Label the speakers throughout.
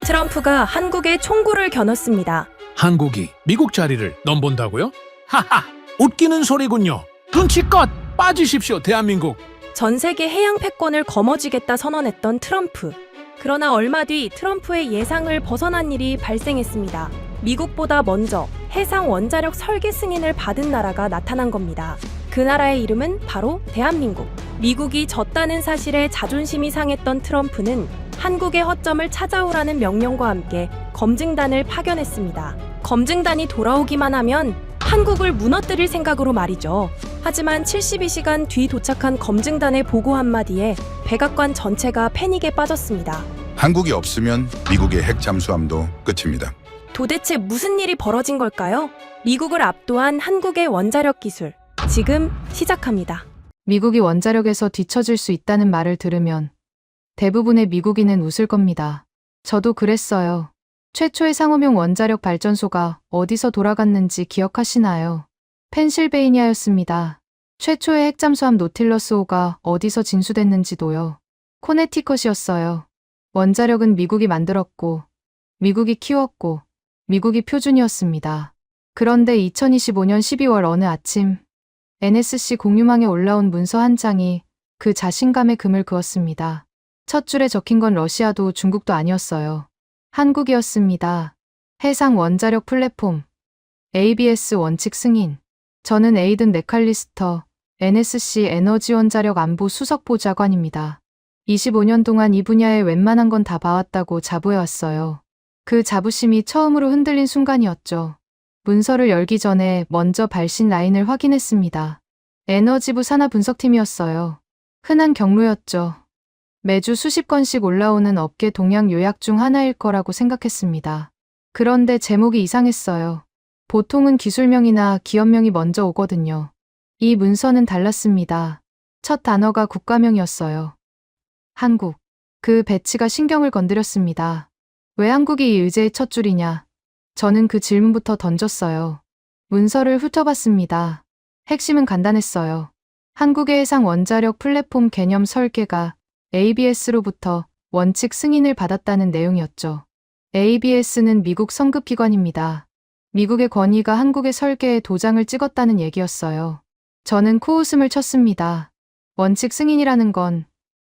Speaker 1: 트럼프가 한국에 총구를 겨눴습니다.
Speaker 2: 한국이 미국 자리를 넘본다고요? 하하, 웃기는 소리군요. 눈치껏 빠지십시오, 대한민국.
Speaker 1: 전 세계 해양 패권을 거머쥐겠다 선언했던 트럼프. 그러나 얼마 뒤 트럼프의 예상을 벗어난 일이 발생했습니다. 미국보다 먼저 해상 원자력 설계 승인을 받은 나라가 나타난 겁니다. 그 나라의 이름은 바로 대한민국. 미국이 졌다는 사실에 자존심이 상했던 트럼프는 한국의 허점을 찾아오라는 명령과 함께 검증단을 파견했습니다. 검증단이 돌아오기만 하면 한국을 무너뜨릴 생각으로 말이죠. 하지만 72시간 뒤 도착한 검증단의 보고 한마디에 백악관 전체가 패닉에 빠졌습니다.
Speaker 3: 한국이 없으면 미국의 핵 잠수함도 끝입니다.
Speaker 1: 도대체 무슨 일이 벌어진 걸까요? 미국을 압도한 한국의 원자력 기술. 지금 시작합니다.
Speaker 4: 미국이 원자력에서 뒤처질 수 있다는 말을 들으면 대부분의 미국인은 웃을 겁니다. 저도 그랬어요. 최초의 상업용 원자력 발전소가 어디서 돌아갔는지 기억하시나요? 펜실베이니아였습니다. 최초의 핵잠수함 노틸러스 호가 어디서 진수됐는지도요. 코네티컷이었어요. 원자력은 미국이 만들었고, 미국이 키웠고, 미국이 표준이었습니다. 그런데 2025년 12월 어느 아침, NSC 공유망에 올라온 문서 한 장이 그 자신감에 금을 그었습니다. 첫 줄에 적힌 건 러시아도 중국도 아니었어요. 한국이었습니다. 해상 원자력 플랫폼, ABS 원칙 승인. 저는 에이든 맥칼리스터, NSC 에너지원자력 안보 수석보좌관입니다. 25년 동안 이 분야에 웬만한 건 다 봐왔다고 자부해왔어요. 그 자부심이 처음으로 흔들린 순간이었죠. 문서를 열기 전에 먼저 발신 라인을 확인했습니다. 에너지부 산하 분석팀이었어요. 흔한 경로였죠. 매주 수십 건씩 올라오는 업계 동향 요약 중 하나일 거라고 생각했습니다. 그런데 제목이 이상했어요. 보통은 기술명이나 기업명이 먼저 오거든요. 이 문서는 달랐습니다. 첫 단어가 국가명이었어요. 한국. 그 배치가 신경을 건드렸습니다. 왜 한국이 이 의제의 첫 줄이냐? 저는 그 질문부터 던졌어요. 문서를 훑어봤습니다. 핵심은 간단했어요. 한국의 해상 원자력 플랫폼 개념 설계가 ABS로부터 원칙 승인을 받았다는 내용이었죠. ABS는 미국 성급기관입니다. 미국의 권위가 한국의 설계에 도장을 찍었다는 얘기였어요. 저는 코웃음을 쳤습니다. 원칙 승인이라는 건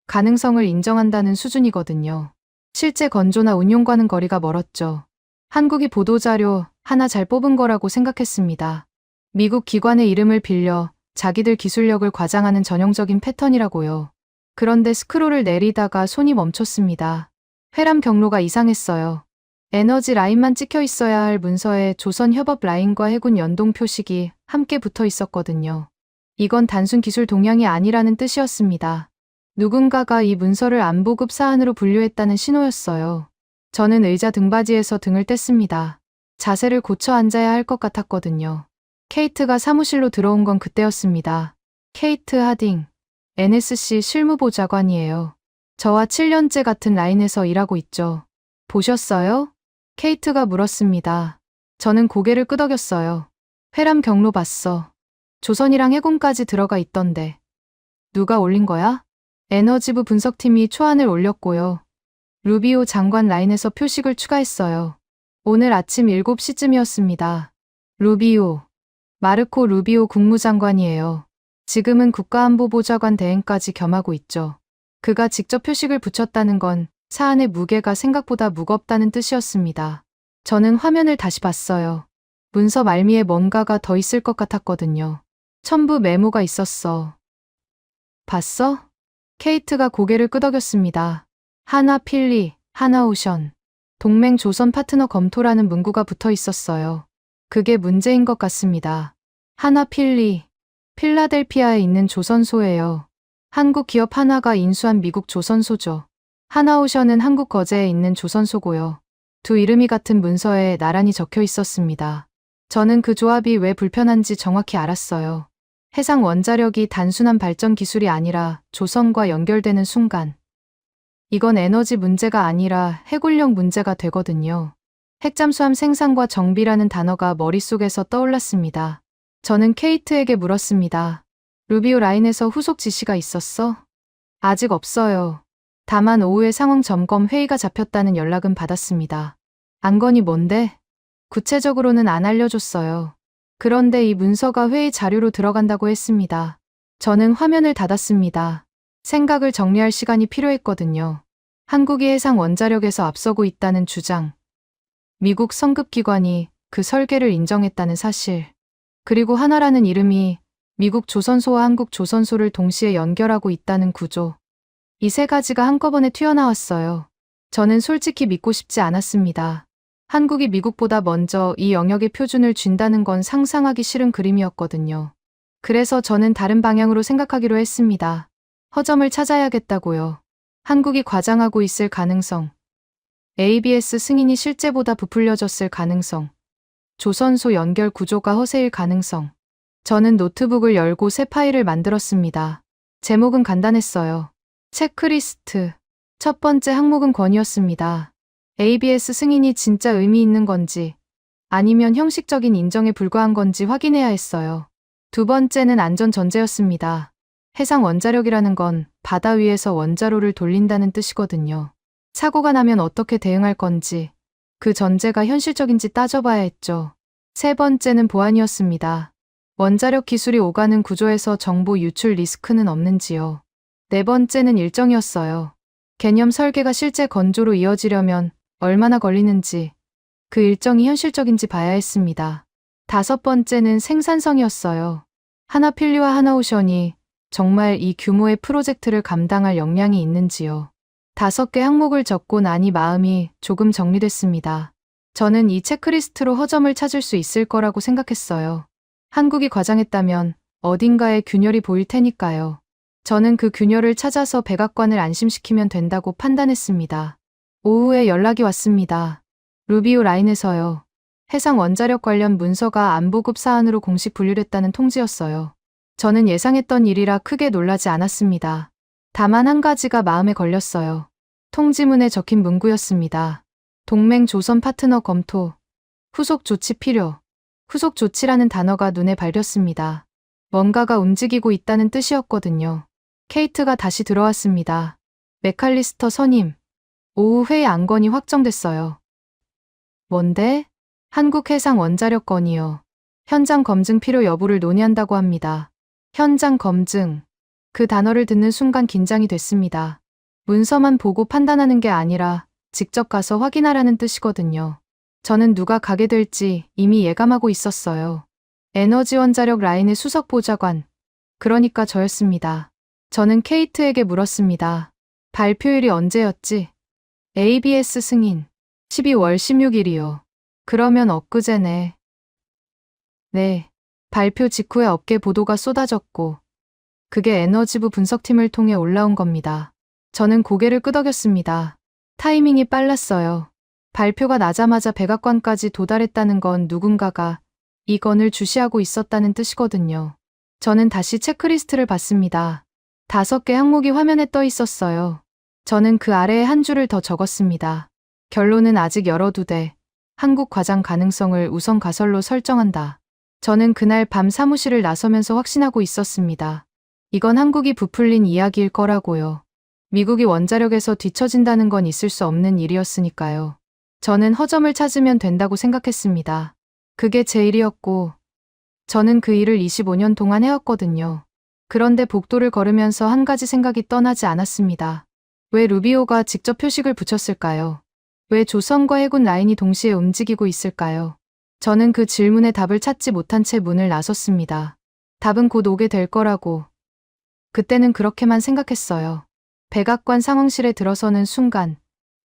Speaker 4: 가능성을 인정한다는 수준이거든요. 실제 건조나 운용과는 거리가 멀었죠. 한국이 보도자료 하나 잘 뽑은 거라고 생각했습니다. 미국 기관의 이름을 빌려 자기들 기술력을 과장하는 전형적인 패턴이라고요. 그런데 스크롤을 내리다가 손이 멈췄습니다. 회람 경로가 이상했어요. 에너지 라인만 찍혀 있어야 할 문서에 조선 협업 라인과 해군 연동 표식이 함께 붙어 있었거든요. 이건 단순 기술 동향이 아니라는 뜻이었습니다. 누군가가 이 문서를 안보급 사안으로 분류했다는 신호였어요. 저는 의자 등받이에서 등을 뗐습니다. 자세를 고쳐 앉아야 할 것 같았거든요. 케이트가 사무실로 들어온 건 그때였습니다. 케이트 하딩, NSC 실무보좌관이에요. 저와 7년째 같은 라인에서 일하고 있죠. 보셨어요? 케이트가 물었습니다. 저는 고개를 끄덕였어요. 회람 경로 봤어. 조선이랑 해군까지 들어가 있던데. 누가 올린 거야? 에너지부 분석팀이 초안을 올렸고요. 루비오 장관 라인에서 표식을 추가했어요. 오늘 아침 7시쯤이었습니다. 루비오. 마르코 루비오 국무장관이에요. 지금은 국가안보보좌관 대행까지 겸하고 있죠. 그가 직접 표식을 붙였다는 건 사안의 무게가 생각보다 무겁다는 뜻이었습니다. 저는 화면을 다시 봤어요. 문서 말미에 뭔가가 더 있을 것 같았거든요. 첨부 메모가 있었어. 봤어? 케이트가 고개를 끄덕였습니다. 하나 필리, 하나 오션. 동맹 조선 파트너 검토라는 문구가 붙어 있었어요. 그게 문제인 것 같습니다. 하나 필리, 필라델피아에 있는 조선소예요. 한국 기업 하나가 인수한 미국 조선소죠. 하나오션은 한국 거제에 있는 조선소고요. 두 이름이 같은 문서에 나란히 적혀 있었습니다. 저는 그 조합이 왜 불편한지 정확히 알았어요. 해상 원자력이 단순한 발전 기술이 아니라 조선과 연결되는 순간, 이건 에너지 문제가 아니라 해군력 문제가 되거든요. 핵잠수함 생산과 정비라는 단어가 머릿속에서 떠올랐습니다. 저는 케이트에게 물었습니다. 루비오 라인에서 후속 지시가 있었어? 아직 없어요. 다만 오후에 상황 점검 회의가 잡혔다는 연락은 받았습니다. 안건이 뭔데? 구체적으로는 안 알려줬어요. 그런데 이 문서가 회의 자료로 들어간다고 했습니다. 저는 화면을 닫았습니다. 생각을 정리할 시간이 필요했거든요. 한국이 해상 원자력에서 앞서고 있다는 주장, 미국 성급기관이 그 설계를 인정했다는 사실, 그리고 한화라는 이름이 미국 조선소와 한국 조선소를 동시에 연결하고 있다는 구조. 이 세 가지가 한꺼번에 튀어나왔어요. 저는 솔직히 믿고 싶지 않았습니다. 한국이 미국보다 먼저 이 영역의 표준을 쥔다는 건 상상하기 싫은 그림이었거든요. 그래서 저는 다른 방향으로 생각하기로 했습니다. 허점을 찾아야겠다고요. 한국이 과장하고 있을 가능성, ABS 승인이 실제보다 부풀려졌을 가능성, 조선소 연결 구조가 허세일 가능성. 저는 노트북을 열고 새 파일을 만들었습니다. 제목은 간단했어요. 체크리스트. 첫 번째 항목은 권유였습니다. ABS 승인이 진짜 의미 있는 건지, 아니면 형식적인 인정에 불과한 건지 확인해야 했어요. 두 번째는 안전 전제였습니다. 해상 원자력이라는 건 바다 위에서 원자로를 돌린다는 뜻이거든요. 사고가 나면 어떻게 대응할 건지, 그 전제가 현실적인지 따져봐야 했죠. 세 번째는 보안이었습니다. 원자력 기술이 오가는 구조에서 정보 유출 리스크는 없는지요. 네 번째는 일정이었어요. 개념 설계가 실제 건조로 이어지려면 얼마나 걸리는지, 그 일정이 현실적인지 봐야 했습니다. 다섯 번째는 생산성이었어요. 하나필리와 하나오션이 정말 이 규모의 프로젝트를 감당할 역량이 있는지요. 5개 항목을 적고 나니 마음이 조금 정리됐습니다. 저는 이 체크리스트로 허점을 찾을 수 있을 거라고 생각했어요. 한국이 과장했다면 어딘가에 균열이 보일 테니까요. 저는 그 균열을 찾아서 백악관을 안심시키면 된다고 판단했습니다. 오후에 연락이 왔습니다. 루비오 라인에서요. 해상 원자력 관련 문서가 안보급 사안으로 공식 분류됐다는 통지였어요. 저는 예상했던 일이라 크게 놀라지 않았습니다. 다만 한 가지가 마음에 걸렸어요. 통지문에 적힌 문구였습니다. 동맹 조선 파트너 검토, 후속 조치 필요. 후속 조치라는 단어가 눈에 밟혔습니다. 뭔가가 움직이고 있다는 뜻이었거든요. 케이트가 다시 들어왔습니다. 맥칼리스터 선임. 오후 회의 안건이 확정됐어요. 뭔데? 한국 해상 원자력 건이요. 현장 검증 필요 여부를 논의한다고 합니다. 현장 검증. 그 단어를 듣는 순간 긴장이 됐습니다. 문서만 보고 판단하는 게 아니라 직접 가서 확인하라는 뜻이거든요. 저는 누가 가게 될지 이미 예감하고 있었어요. 에너지 원자력 라인의 수석 보좌관. 그러니까 저였습니다. 저는 케이트에게 물었습니다. 발표일이 언제였지? ABS 승인. 12월 16일이요. 그러면 엊그제네. 네. 발표 직후에 업계 보도가 쏟아졌고, 그게 에너지부 분석팀을 통해 올라온 겁니다. 저는 고개를 끄덕였습니다. 타이밍이 빨랐어요. 발표가 나자마자 백악관까지 도달했다는 건 누군가가 이 건을 주시하고 있었다는 뜻이거든요. 저는 다시 체크리스트를 봤습니다. 5개 항목이 화면에 떠 있었어요. 저는 그 아래에 한 줄을 더 적었습니다. 결론은 아직 열어두되 한국 과장 가능성을 우선 가설로 설정한다. 저는 그날 밤 사무실을 나서면서 확신하고 있었습니다. 이건 한국이 부풀린 이야기일 거라고요. 미국이 원자력에서 뒤처진다는 건 있을 수 없는 일이었으니까요. 저는 허점을 찾으면 된다고 생각했습니다. 그게 제 일이었고, 저는 그 일을 25년 동안 해왔거든요. 그런데 복도를 걸으면서 한 가지 생각이 떠나지 않았습니다. 왜 루비오가 직접 표식을 붙였을까요? 왜 조선과 해군 라인이 동시에 움직이고 있을까요? 저는 그 질문에 답을 찾지 못한 채 문을 나섰습니다. 답은 곧 오게 될 거라고. 그때는 그렇게만 생각했어요. 백악관 상황실에 들어서는 순간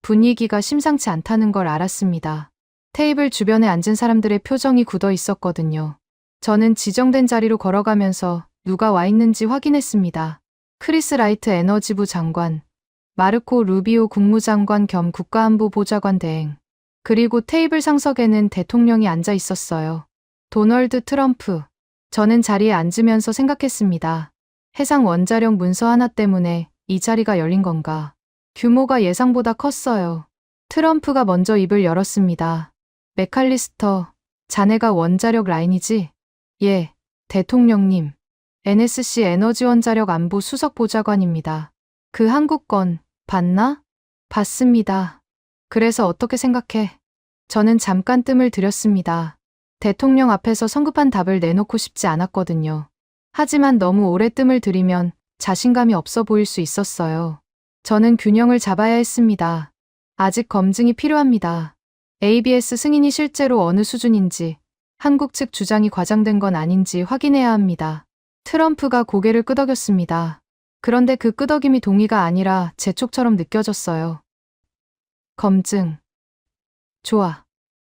Speaker 4: 분위기가 심상치 않다는 걸 알았습니다. 테이블 주변에 앉은 사람들의 표정이 굳어 있었거든요. 저는 지정된 자리로 걸어가면서 누가 와 있는지 확인했습니다. 크리스 라이트 에너지부 장관, 마르코 루비오 국무장관 겸 국가안보보좌관 대행, 그리고 테이블 상석에는 대통령이 앉아 있었어요. 도널드 트럼프. 저는 자리에 앉으면서 생각했습니다. 해상 원자력 문서 하나 때문에 이 자리가 열린 건가? 규모가 예상보다 컸어요. 트럼프가 먼저 입을 열었습니다. 맥칼리스터, 자네가 원자력 라인이지? 예, 대통령님. NSC 에너지 원자력 안보 수석 보좌관입니다. 그 한국 건 봤나? 봤습니다. 그래서 어떻게 생각해? 저는 잠깐 뜸을 들였습니다. 대통령 앞에서 성급한 답을 내놓고 싶지 않았거든요. 하지만 너무 오래 뜸을 들이면 자신감이 없어 보일 수 있었어요. 저는 균형을 잡아야 했습니다. 아직 검증이 필요합니다. ABS 승인이 실제로 어느 수준인지, 한국 측 주장이 과장된 건 아닌지 확인해야 합니다. 트럼프가 고개를 끄덕였습니다. 그런데 그 끄덕임이 동의가 아니라 재촉처럼 느껴졌어요. 검증. 좋아.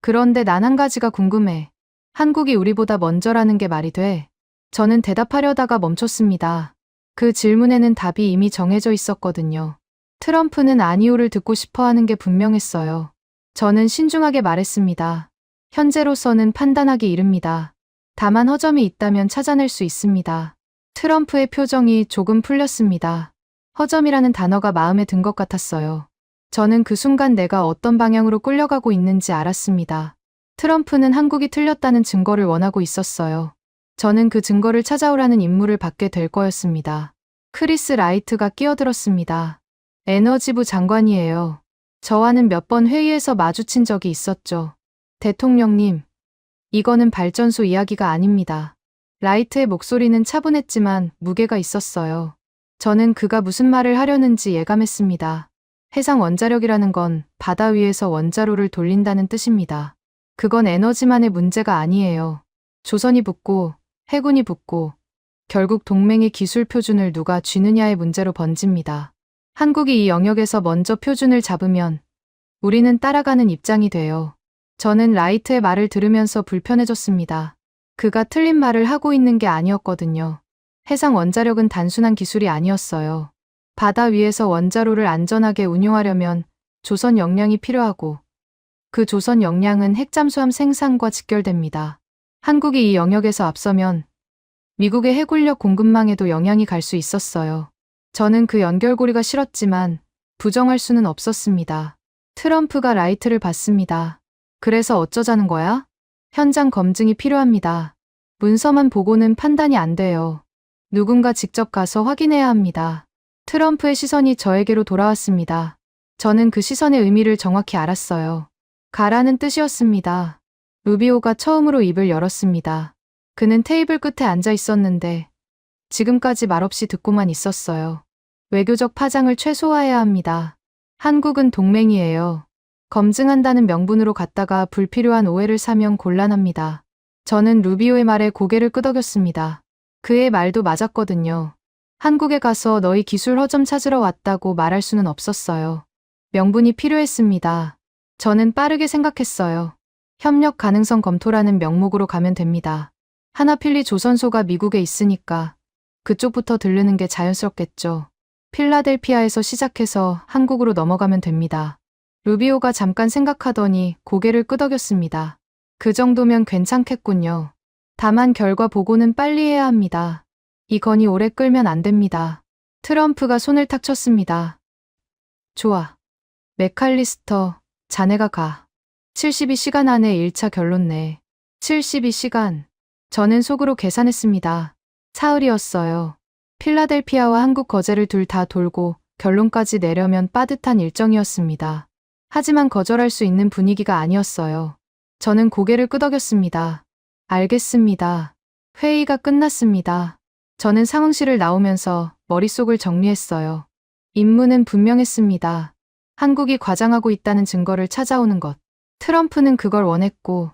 Speaker 4: 그런데 난 한 가지가 궁금해. 한국이 우리보다 먼저라는 게 말이 돼? 저는 대답하려다가 멈췄습니다. 그 질문에는 답이 이미 정해져 있었거든요. 트럼프는 아니오를 듣고 싶어 하는 게 분명했어요. 저는 신중하게 말했습니다. 현재로서는 판단하기 이릅니다. 다만 허점이 있다면 찾아낼 수 있습니다. 트럼프의 표정이 조금 풀렸습니다. 허점이라는 단어가 마음에 든 것 같았어요. 저는 그 순간 내가 어떤 방향으로 끌려가고 있는지 알았습니다. 트럼프는 한국이 틀렸다는 증거를 원하고 있었어요. 저는 그 증거를 찾아오라는 임무를 받게 될 거였습니다. 크리스 라이트가 끼어들었습니다. 에너지부 장관이에요. 저와는 몇 번 회의에서 마주친 적이 있었죠. 대통령님, 이거는 발전소 이야기가 아닙니다. 라이트의 목소리는 차분했지만 무게가 있었어요. 저는 그가 무슨 말을 하려는지 예감했습니다. 해상 원자력이라는 건 바다 위에서 원자로를 돌린다는 뜻입니다. 그건 에너지만의 문제가 아니에요. 조선이 붙고 해군이 붙고 결국 동맹의 기술 표준을 누가 쥐느냐의 문제로 번집니다. 한국이 이 영역에서 먼저 표준을 잡으면 우리는 따라가는 입장이 돼요. 저는 라이트의 말을 들으면서 불편해졌습니다. 그가 틀린 말을 하고 있는 게 아니었거든요. 해상 원자력은 단순한 기술이 아니었어요. 바다 위에서 원자로를 안전하게 운용하려면 조선 역량이 필요하고 그 조선 역량은 핵잠수함 생산과 직결됩니다. 한국이 이 영역에서 앞서면 미국의 해군력 공급망에도 영향이 갈 수 있었어요. 저는 그 연결고리가 싫었지만 부정할 수는 없었습니다. 트럼프가 라이트를 받습니다. 그래서 어쩌자는 거야? 현장 검증이 필요합니다. 문서만 보고는 판단이 안 돼요. 누군가 직접 가서 확인해야 합니다. 트럼프의 시선이 저에게로 돌아왔습니다. 저는 그 시선의 의미를 정확히 알았어요. 가라는 뜻이었습니다. 루비오가 처음으로 입을 열었습니다. 그는 테이블 끝에 앉아 있었는데 지금까지 말없이 듣고만 있었어요. 외교적 파장을 최소화해야 합니다. 한국은 동맹이에요. 검증한다는 명분으로 갔다가 불필요한 오해를 사면 곤란합니다. 저는 루비오의 말에 고개를 끄덕였습니다. 그의 말도 맞았거든요. 한국에 가서 너희 기술 허점 찾으러 왔다고 말할 수는 없었어요. 명분이 필요했습니다. 저는 빠르게 생각했어요. 협력 가능성 검토라는 명목으로 가면 됩니다. 하나필리 조선소가 미국에 있으니까 그쪽부터 들르는 게 자연스럽겠죠. 필라델피아에서 시작해서 한국으로 넘어가면 됩니다. 루비오가 잠깐 생각하더니 고개를 끄덕였습니다. 그 정도면 괜찮겠군요. 다만 결과 보고는 빨리 해야 합니다. 이 건이 오래 끌면 안 됩니다. 트럼프가 손을 탁 쳤습니다. 좋아. 맥칼리스터, 자네가 가. 72시간 안에 1차 결론 내. 72시간. 저는 속으로 계산했습니다. 사흘이었어요. 필라델피아와 한국 거제를 둘 다 돌고 결론까지 내려면 빠듯한 일정이었습니다. 하지만 거절할 수 있는 분위기가 아니었어요. 저는 고개를 끄덕였습니다. 알겠습니다. 회의가 끝났습니다. 저는 상황실을 나오면서 머릿속을 정리했어요. 임무는 분명했습니다. 한국이 과장하고 있다는 증거를 찾아오는 것. 트럼프는 그걸 원했고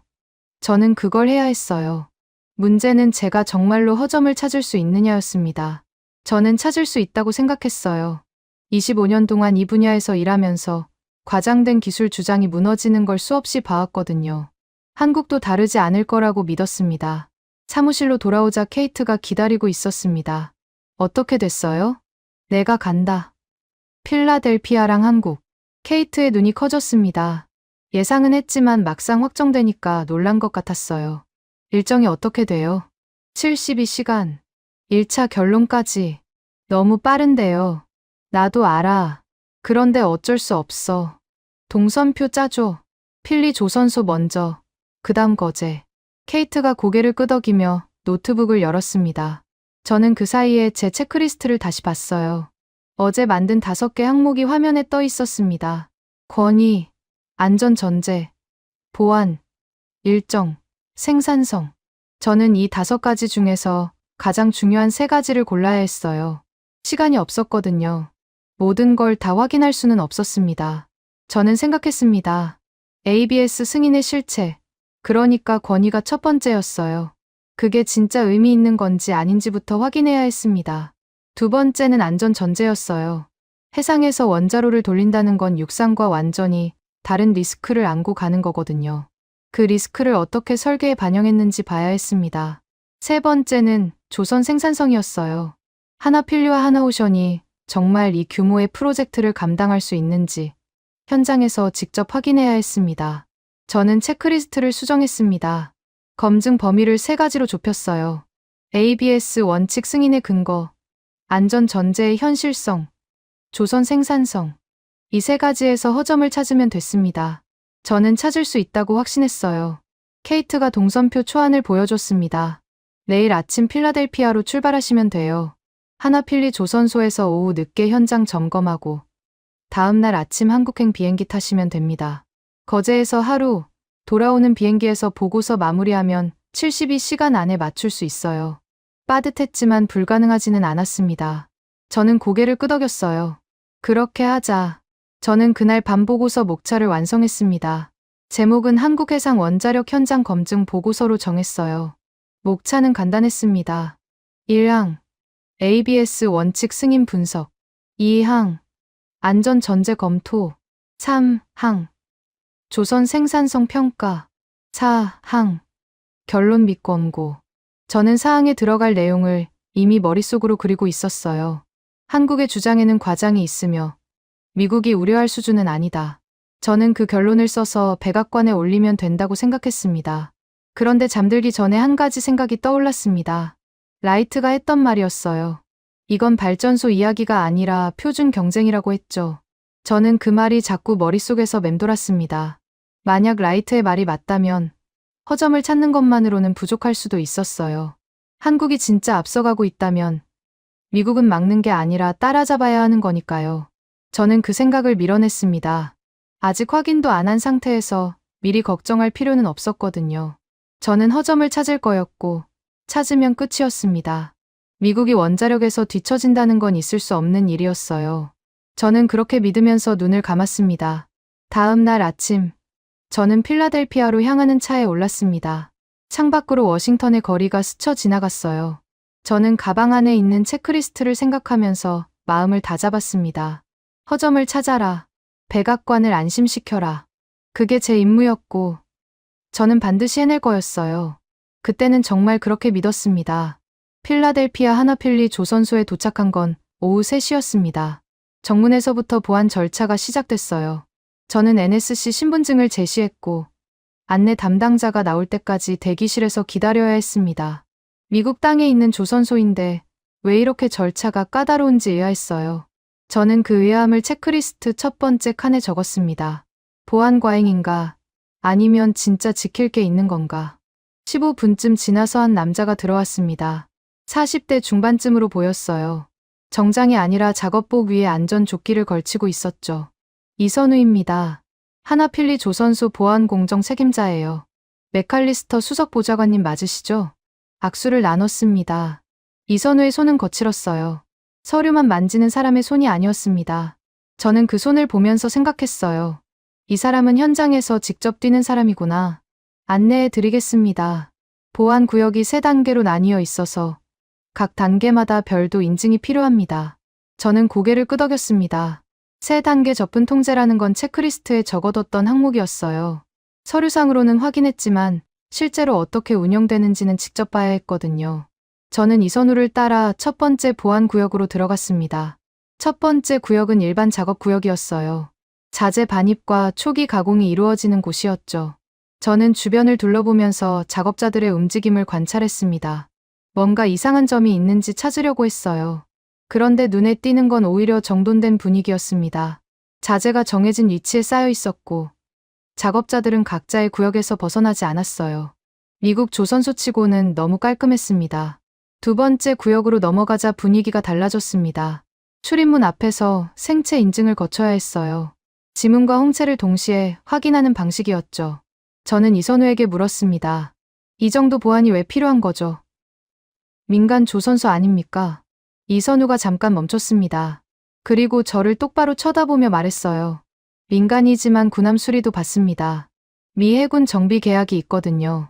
Speaker 4: 저는 그걸 해야 했어요. 문제는 제가 정말로 허점을 찾을 수 있느냐였습니다. 저는 찾을 수 있다고 생각했어요. 25년 동안 이 분야에서 일하면서 과장된 기술 주장이 무너지는 걸 수없이 봐왔거든요. 한국도 다르지 않을 거라고 믿었습니다. 사무실로 돌아오자 케이트가 기다리고 있었습니다. 어떻게 됐어요? 내가 간다. 필라델피아랑 한국. 케이트의 눈이 커졌습니다. 예상은 했지만 막상 확정되니까 놀란 것 같았어요. 일정이 어떻게 돼요? 72시간. 1차 결론까지. 너무 빠른데요. 나도 알아. 그런데 어쩔 수 없어. 동선표 짜줘. 필리 조선소 먼저. 그다음 거제. 케이트가 고개를 끄덕이며 노트북을 열었습니다. 저는 그 사이에 제 체크리스트를 다시 봤어요. 어제 만든 5개 항목이 화면에 떠 있었습니다. 권위, 안전전제, 보안, 일정, 생산성. 저는 이 5가지 중에서 가장 중요한 3가지를 골라야 했어요. 시간이 없었거든요. 모든 걸 다 확인할 수는 없었습니다. 저는 생각했습니다. ABS 승인의 실체, 그러니까 권위가 첫 번째였어요. 그게 진짜 의미 있는 건지 아닌지부터 확인해야 했습니다. 두 번째는 안전전제였어요. 해상에서 원자로를 돌린다는 건 육상과 완전히 다른 리스크를 안고 가는 거거든요. 그 리스크를 어떻게 설계에 반영했는지 봐야 했습니다. 세 번째는 조선 생산성이었어요. 하나필류와 하나오션이 정말 이 규모의 프로젝트를 감당할 수 있는지 현장에서 직접 확인해야 했습니다. 저는 체크리스트를 수정했습니다. 검증 범위를 3가지로 좁혔어요. ABS 원칙 승인의 근거, 안전 전제의 현실성, 조선 생산성. 이 3가지에서 허점을 찾으면 됐습니다. 저는 찾을 수 있다고 확신했어요. 케이트가 동선표 초안을 보여줬습니다. 내일 아침 필라델피아로 출발하시면 돼요. 하나필리 조선소에서 오후 늦게 현장 점검하고 다음날 아침 한국행 비행기 타시면 됩니다. 거제에서 하루, 돌아오는 비행기에서 보고서 마무리하면 72시간 안에 맞출 수 있어요. 빠듯했지만 불가능하지는 않았습니다. 저는 고개를 끄덕였어요. 그렇게 하자. 저는 그날 밤 보고서 목차를 완성했습니다. 제목은 한국해상 원자력 현장 검증 보고서로 정했어요. 목차는 간단했습니다. 1항, ABS 원칙 승인 분석. 2항, 안전 전제 검토. 3항, 조선 생산성 평가. 4항, 결론 및 권고. 저는 사항에 들어갈 내용을 이미 머릿속으로 그리고 있었어요. 한국의 주장에는 과장이 있으며 미국이 우려할 수준은 아니다. 저는 그 결론을 써서 백악관에 올리면 된다고 생각했습니다. 그런데 잠들기 전에 한 가지 생각이 떠올랐습니다. 라이트가 했던 말이었어요. 이건 발전소 이야기가 아니라 표준 경쟁이라고 했죠. 저는 그 말이 자꾸 머릿속에서 맴돌았습니다. 만약 라이트의 말이 맞다면 허점을 찾는 것만으로는 부족할 수도 있었어요. 한국이 진짜 앞서가고 있다면 미국은 막는 게 아니라 따라잡아야 하는 거니까요. 저는 그 생각을 밀어냈습니다. 아직 확인도 안 한 상태에서 미리 걱정할 필요는 없었거든요. 저는 허점을 찾을 거였고 찾으면 끝이었습니다. 미국이 원자력에서 뒤처진다는 건 있을 수 없는 일이었어요. 저는 그렇게 믿으면서 눈을 감았습니다. 다음 날 아침, 저는 필라델피아로 향하는 차에 올랐습니다. 창밖으로 워싱턴의 거리가 스쳐 지나갔어요. 저는 가방 안에 있는 체크리스트를 생각하면서 마음을 다잡았습니다. 허점을 찾아라. 백악관을 안심시켜라. 그게 제 임무였고, 저는 반드시 해낼 거였어요. 그때는 정말 그렇게 믿었습니다. 필라델피아 하나필리 조선소에 도착한 건 오후 3시였습니다. 정문에서부터 보안 절차가 시작됐어요. 저는 NSC 신분증을 제시했고, 안내 담당자가 나올 때까지 대기실에서 기다려야 했습니다. 미국 땅에 있는 조선소인데 왜 이렇게 절차가 까다로운지 의아했어요. 저는 그 의아함을 체크리스트 첫 번째 칸에 적었습니다. 보안 과잉인가? 아니면 진짜 지킬 게 있는 건가? 15분쯤 지나서 한 남자가 들어왔습니다. 40대 중반쯤으로 보였어요. 정장이 아니라 작업복 위에 안전조끼를 걸치고 있었죠. 이선우입니다. 하나필리 조선소 보안공정 책임자예요. 맥칼리스터 수석보좌관님 맞으시죠? 악수를 나눴습니다. 이선우의 손은 거칠었어요. 서류만 만지는 사람의 손이 아니었습니다. 저는 그 손을 보면서 생각했어요. 이 사람은 현장에서 직접 뛰는 사람이구나. 안내해 드리겠습니다. 보안 구역이 3단계로 나뉘어 있어서 각 단계마다 별도 인증이 필요합니다. 저는 고개를 끄덕였습니다. 3단계 접근 통제라는 건 체크리스트에 적어뒀던 항목이었어요. 서류상으로는 확인했지만 실제로 어떻게 운영되는지는 직접 봐야 했거든요. 저는 이선우를 따라 첫 번째 보안 구역으로 들어갔습니다. 첫 번째 구역은 일반 작업 구역이었어요. 자재 반입과 초기 가공이 이루어지는 곳이었죠. 저는 주변을 둘러보면서 작업자들의 움직임을 관찰했습니다. 뭔가 이상한 점이 있는지 찾으려고 했어요. 그런데 눈에 띄는 건 오히려 정돈된 분위기였습니다. 자재가 정해진 위치에 쌓여 있었고 작업자들은 각자의 구역에서 벗어나지 않았어요. 미국 조선소치고는 너무 깔끔했습니다. 두 번째 구역으로 넘어가자 분위기가 달라졌습니다. 출입문 앞에서 생체 인증을 거쳐야 했어요. 지문과 홍채를 동시에 확인하는 방식이었죠. 저는 이선우에게 물었습니다. 이 정도 보안이 왜 필요한 거죠? 민간 조선소 아닙니까? 이선우가 잠깐 멈췄습니다. 그리고 저를 똑바로 쳐다보며 말했어요. 민간이지만 군함 수리도 받습니다. 미 해군 정비 계약이 있거든요.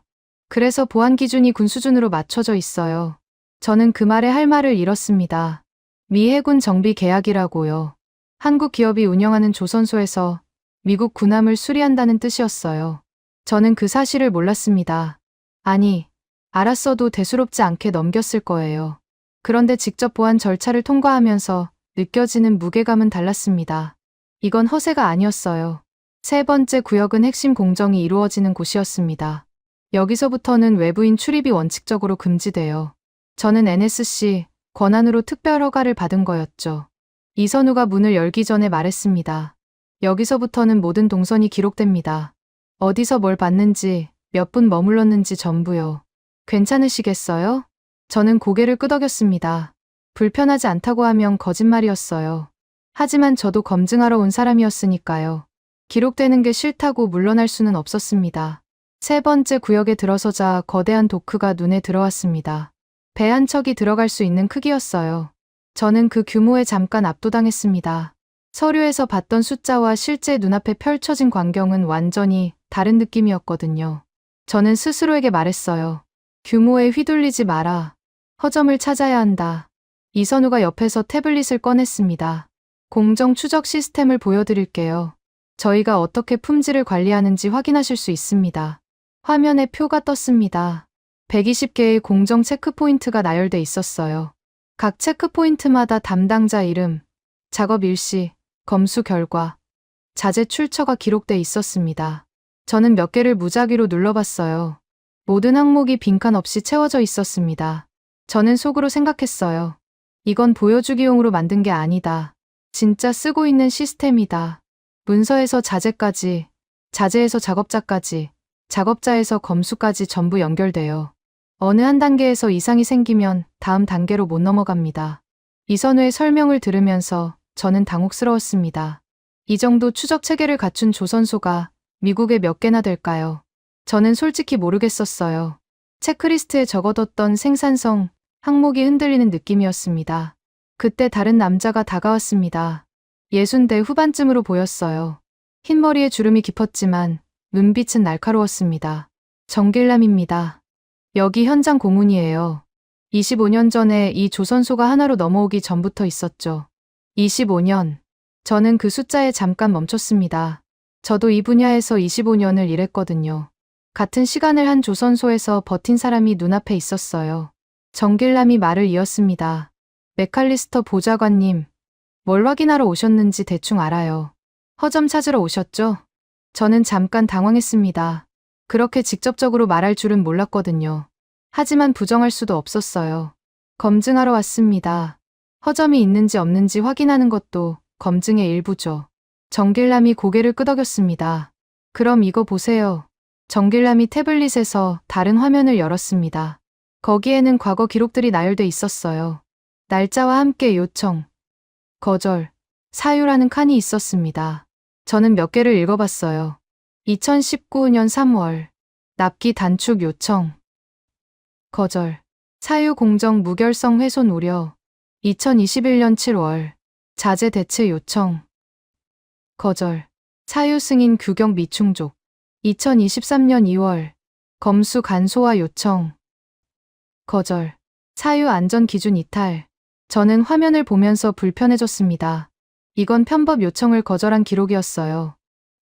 Speaker 4: 그래서 보안 기준이 군 수준으로 맞춰져 있어요. 저는 그 말에 할 말을 잃었습니다. 미 해군 정비 계약이라고요. 한국 기업이 운영하는 조선소에서 미국 군함을 수리한다는 뜻이었어요. 저는 그 사실을 몰랐습니다. 아니, 알았어도 대수롭지 않게 넘겼을 거예요. 그런데 직접 보안 절차를 통과하면서 느껴지는 무게감은 달랐습니다. 이건 허세가 아니었어요. 세 번째 구역은 핵심 공정이 이루어지는 곳이었습니다. 여기서부터는 외부인 출입이 원칙적으로 금지돼요. 저는 NSC 권한으로 특별 허가를 받은 거였죠. 이선우가 문을 열기 전에 말했습니다. 여기서부터는 모든 동선이 기록됩니다. 어디서 뭘 봤는지, 몇 분 머물렀는지 전부요. 괜찮으시겠어요? 저는 고개를 끄덕였습니다. 불편하지 않다고 하면 거짓말이었어요. 하지만 저도 검증하러 온 사람이었으니까요. 기록되는 게 싫다고 물러날 수는 없었습니다. 세 번째 구역에 들어서자 거대한 도크가 눈에 들어왔습니다. 배 한 척이 들어갈 수 있는 크기였어요. 저는 그 규모에 잠깐 압도당했습니다. 서류에서 봤던 숫자와 실제 눈앞에 펼쳐진 광경은 완전히 다른 느낌이었거든요. 저는 스스로에게 말했어요. 규모에 휘둘리지 마라. 허점을 찾아야 한다. 이선우가 옆에서 태블릿을 꺼냈습니다. 공정 추적 시스템을 보여드릴게요. 저희가 어떻게 품질을 관리하는지 확인하실 수 있습니다. 화면에 표가 떴습니다. 120개의 공정 체크포인트가 나열돼 있었어요. 각 체크포인트마다 담당자 이름, 작업 일시, 검수 결과, 자재 출처가 기록돼 있었습니다. 저는 몇 개를 무작위로 눌러봤어요. 모든 항목이 빈칸 없이 채워져 있었습니다. 저는 속으로 생각했어요. 이건 보여주기용으로 만든 게 아니다. 진짜 쓰고 있는 시스템이다. 문서에서 자재까지, 자재에서 작업자까지, 작업자에서 검수까지 전부 연결돼요. 어느 한 단계에서 이상이 생기면 다음 단계로 못 넘어갑니다. 이선우의 설명을 들으면서 저는 당혹스러웠습니다. 이 정도 추적 체계를 갖춘 조선소가 미국에 몇 개나 될까요? 저는 솔직히 모르겠었어요. 체크리스트에 적어뒀던 생산성, 항목이 흔들리는 느낌이었습니다. 그때 다른 남자가 다가왔습니다. 60대 후반쯤으로 보였어요. 흰머리에 주름이 깊었지만 눈빛은 날카로웠습니다. 정길남입니다. 여기 현장 고문이에요. 25년 전에 이 조선소가 하나로 넘어오기 전부터 있었죠. 25년. 저는 그 숫자에 잠깐 멈췄습니다. 저도 이 분야에서 25년을 일했거든요. 같은 시간을 한 조선소에서 버틴 사람이 눈앞에 있었어요. 정길남이 말을 이었습니다. 맥칼리스터 보좌관님, 뭘 확인하러 오셨는지 대충 알아요. 허점 찾으러 오셨죠? 저는 잠깐 당황했습니다. 그렇게 직접적으로 말할 줄은 몰랐거든요. 하지만 부정할 수도 없었어요. 검증하러 왔습니다. 허점이 있는지 없는지 확인하는 것도 검증의 일부죠. 정길남이 고개를 끄덕였습니다. 그럼 이거 보세요. 정길남이 태블릿에서 다른 화면을 열었습니다. 거기에는 과거 기록들이 나열돼 있었어요. 날짜와 함께 요청, 거절, 사유라는 칸이 있었습니다. 저는 몇 개를 읽어봤어요. 2019년 3월, 납기 단축 요청, 거절, 사유 공정 무결성 훼손 우려, 2021년 7월, 자재 대체 요청, 거절, 사유 승인 규격 미충족, 2023년 2월, 검수 간소화 요청, 거절, 사유 안전 기준 이탈. 저는 화면을 보면서 불편해졌습니다. 이건 편법 요청을 거절한 기록이었어요.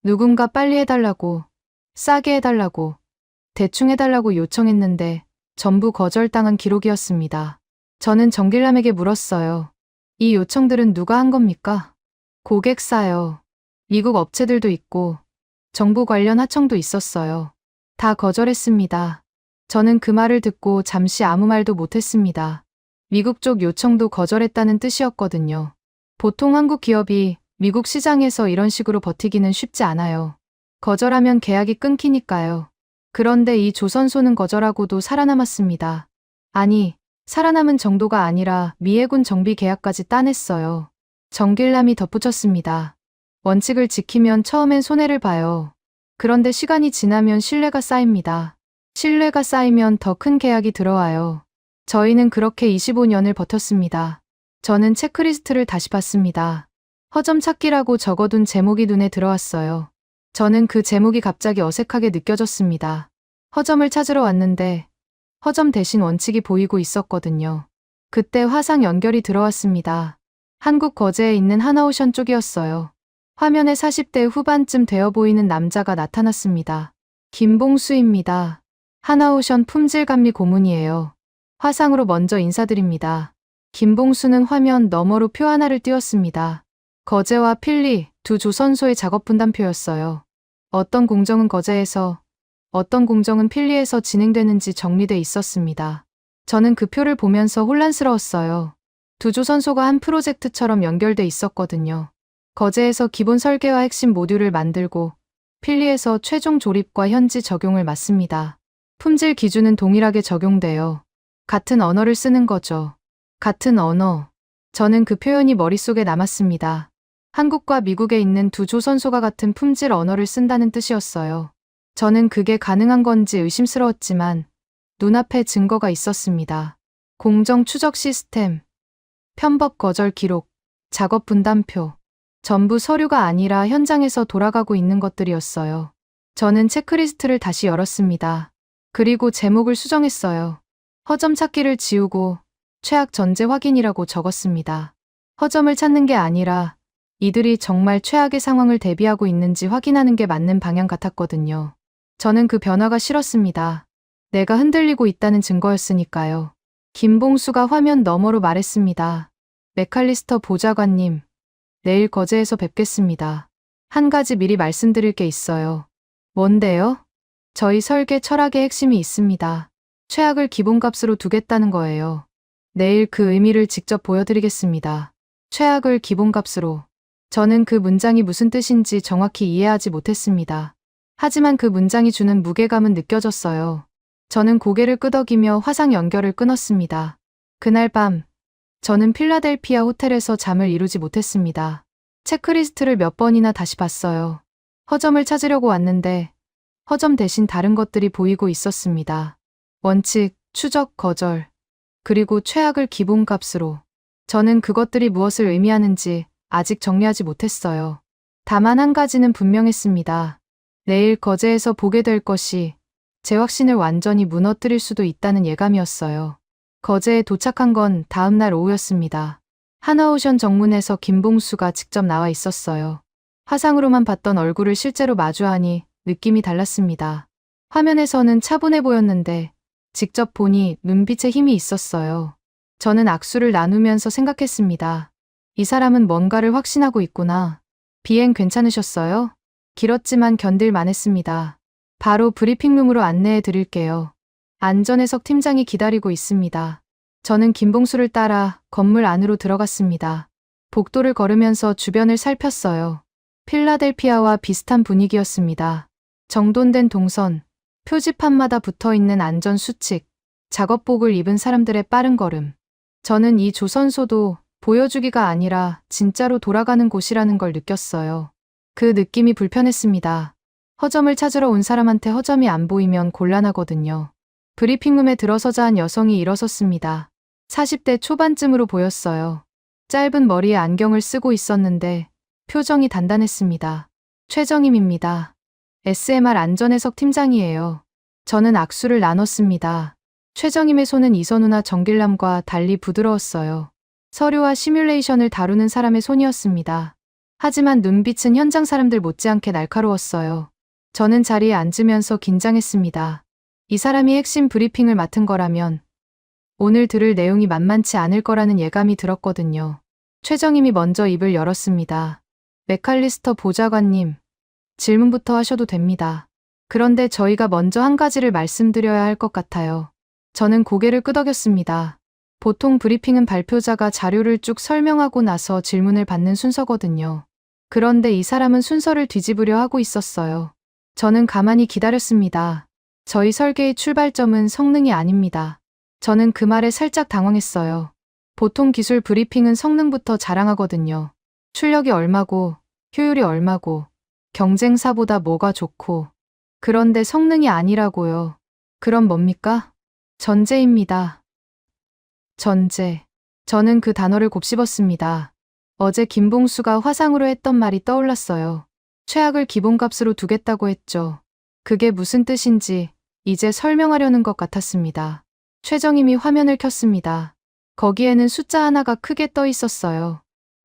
Speaker 4: 누군가 빨리 해달라고, 싸게 해달라고, 대충 해달라고 요청했는데 전부 거절당한 기록이었습니다. 저는 정길남에게 물었어요. 이 요청들은 누가 한 겁니까? 고객사요. 미국 업체들도 있고 정부 관련 하청도 있었어요. 다 거절했습니다. 저는 그 말을 듣고 잠시 아무 말도 못했습니다. 미국 쪽 요청도 거절했다는 뜻이었거든요. 보통 한국 기업이 미국 시장에서 이런 식으로 버티기는 쉽지 않아요. 거절하면 계약이 끊기니까요. 그런데 이 조선소는 거절하고도 살아남았습니다. 아니, 살아남은 정도가 아니라 미 해군 정비 계약까지 따냈어요. 정길남이 덧붙였습니다. 원칙을 지키면 처음엔 손해를 봐요. 그런데 시간이 지나면 신뢰가 쌓입니다. 신뢰가 쌓이면 더 큰 계약이 들어와요. 저희는 그렇게 25년을 버텼습니다. 저는 체크리스트를 다시 봤습니다. 허점 찾기라고 적어둔 제목이 눈에 들어왔어요. 저는 그 제목이 갑자기 어색하게 느껴졌습니다. 허점을 찾으러 왔는데 허점 대신 원칙이 보이고 있었거든요. 그때 화상 연결이 들어왔습니다. 한국 거제에 있는 하나오션 쪽이었어요. 화면에 40대 후반쯤 되어 보이는 남자가 나타났습니다. 김봉수입니다. 하나오션 품질감리 고문이에요. 화상으로 먼저 인사드립니다. 김봉수는 화면 너머로 표 하나를 띄웠습니다. 거제와 필리 두 조선소의 작업 분담표였어요. 어떤 공정은 거제에서, 어떤 공정은 필리에서 진행되는지 정리돼 있었습니다. 저는 그 표를 보면서 혼란스러웠어요. 두 조선소가 한 프로젝트처럼 연결돼 있었거든요. 거제에서 기본 설계와 핵심 모듈을 만들고 필리에서 최종 조립과 현지 적용을 맡습니다. 품질 기준은 동일하게 적용돼요. 같은 언어를 쓰는 거죠. 같은 언어. 저는 그 표현이 머릿속에 남았습니다. 한국과 미국에 있는 두 조선소가 같은 품질 언어를 쓴다는 뜻이었어요. 저는 그게 가능한 건지 의심스러웠지만 눈앞에 증거가 있었습니다. 공정 추적 시스템, 편법 거절 기록, 작업 분담표. 전부 서류가 아니라 현장에서 돌아가고 있는 것들이었어요. 저는 체크리스트를 다시 열었습니다. 그리고 제목을 수정했어요. 허점 찾기를 지우고 최악 전제 확인이라고 적었습니다. 허점을 찾는 게 아니라 이들이 정말 최악의 상황을 대비하고 있는지 확인하는 게 맞는 방향 같았거든요. 저는 그 변화가 싫었습니다. 내가 흔들리고 있다는 증거였으니까요. 김봉수가 화면 너머로 말했습니다. 맥칼리스터 보좌관님, 내일 거제에서 뵙겠습니다. 한 가지 미리 말씀드릴 게 있어요. 뭔데요? 저희 설계 철학의 핵심이 있습니다. 최악을 기본값으로 두겠다는 거예요. 내일 그 의미를 직접 보여드리겠습니다. 최악을 기본값으로. 저는 그 문장이 무슨 뜻인지 정확히 이해하지 못했습니다. 하지만 그 문장이 주는 무게감은 느껴졌어요. 저는 고개를 끄덕이며 화상 연결을 끊었습니다. 그날 밤, 저는 필라델피아 호텔에서 잠을 이루지 못했습니다. 체크리스트를 몇 번이나 다시 봤어요. 허점을 찾으려고 왔는데 허점 대신 다른 것들이 보이고 있었습니다. 원칙, 추적, 거절, 그리고 최악을 기본값으로. 저는 그것들이 무엇을 의미하는지 아직 정리하지 못했어요. 다만 한 가지는 분명했습니다. 내일 거제에서 보게 될 것이 제 확신을 완전히 무너뜨릴 수도 있다는 예감이었어요. 거제에 도착한 건 다음 날 오후였습니다. 하나오션 정문에서 김봉수가 직접 나와 있었어요. 화상으로만 봤던 얼굴을 실제로 마주하니 느낌이 달랐습니다. 화면에서는 차분해 보였는데 직접 보니 눈빛에 힘이 있었어요. 저는 악수를 나누면서 생각했습니다. 이 사람은 뭔가를 확신하고 있구나. 비행 괜찮으셨어요? 길었지만 견딜만 했습니다. 바로 브리핑룸으로 안내해 드릴게요. 안전해석 팀장이 기다리고 있습니다. 저는 김봉수를 따라 건물 안으로 들어갔습니다. 복도를 걸으면서 주변을 살폈어요. 필라델피아와 비슷한 분위기였습니다. 정돈된 동선, 표지판마다 붙어있는 안전수칙, 작업복을 입은 사람들의 빠른 걸음. 저는 이 조선소도 보여주기가 아니라 진짜로 돌아가는 곳이라는 걸 느꼈어요. 그 느낌이 불편했습니다. 허점을 찾으러 온 사람한테 허점이 안 보이면 곤란하거든요. 브리핑룸에 들어서자 한 여성이 일어섰습니다. 40대 초반쯤으로 보였어요. 짧은 머리에 안경을 쓰고 있었는데 표정이 단단했습니다. 최정임입니다. SMR 안전해석 팀장이에요. 저는 악수를 나눴습니다. 최정임의 손은 이선우나 정길남과 달리 부드러웠어요. 서류와 시뮬레이션을 다루는 사람의 손이었습니다. 하지만 눈빛은 현장 사람들 못지않게 날카로웠어요. 저는 자리에 앉으면서 긴장했습니다. 이 사람이 핵심 브리핑을 맡은 거라면 오늘 들을 내용이 만만치 않을 거라는 예감이 들었거든요. 최정임이 먼저 입을 열었습니다. 맥칼리스터 보좌관님, 질문부터 하셔도 됩니다. 그런데 저희가 먼저 한 가지를 말씀드려야 할 것 같아요. 저는 고개를 끄덕였습니다. 보통 브리핑은 발표자가 자료를 쭉 설명하고 나서 질문을 받는 순서거든요. 그런데 이 사람은 순서를 뒤집으려 하고 있었어요. 저는 가만히 기다렸습니다. 저희 설계의 출발점은 성능이 아닙니다. 저는 그 말에 살짝 당황했어요. 보통 기술 브리핑은 성능부터 자랑하거든요. 출력이 얼마고, 효율이 얼마고, 경쟁사보다 뭐가 좋고, 그런데 성능이 아니라고요. 그럼 뭡니까? 전제입니다. 전제. 저는 그 단어를 곱씹었습니다. 어제 김봉수가 화상으로 했던 말이 떠올랐어요. 최악을 기본값으로 두겠다고 했죠. 그게 무슨 뜻인지 이제 설명하려는 것 같았습니다. 최정임이 화면을 켰습니다. 거기에는 숫자 하나가 크게 떠 있었어요.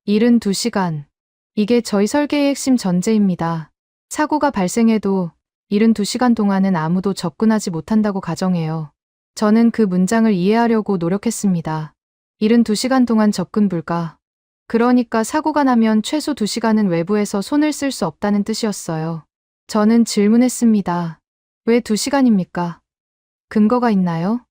Speaker 4: 72시간. 이게 저희 설계의 핵심 전제입니다. 사고가 발생해도 72시간 동안은 아무도 접근하지 못한다고 가정해요. 저는 그 문장을 이해하려고 노력했습니다. 72시간 동안 접근 불가. 그러니까 사고가 나면 최소 2시간은 외부에서 손을 쓸 수 없다는 뜻이었어요. 저는 질문했습니다. 왜 2시간입니까? 근거가 있나요?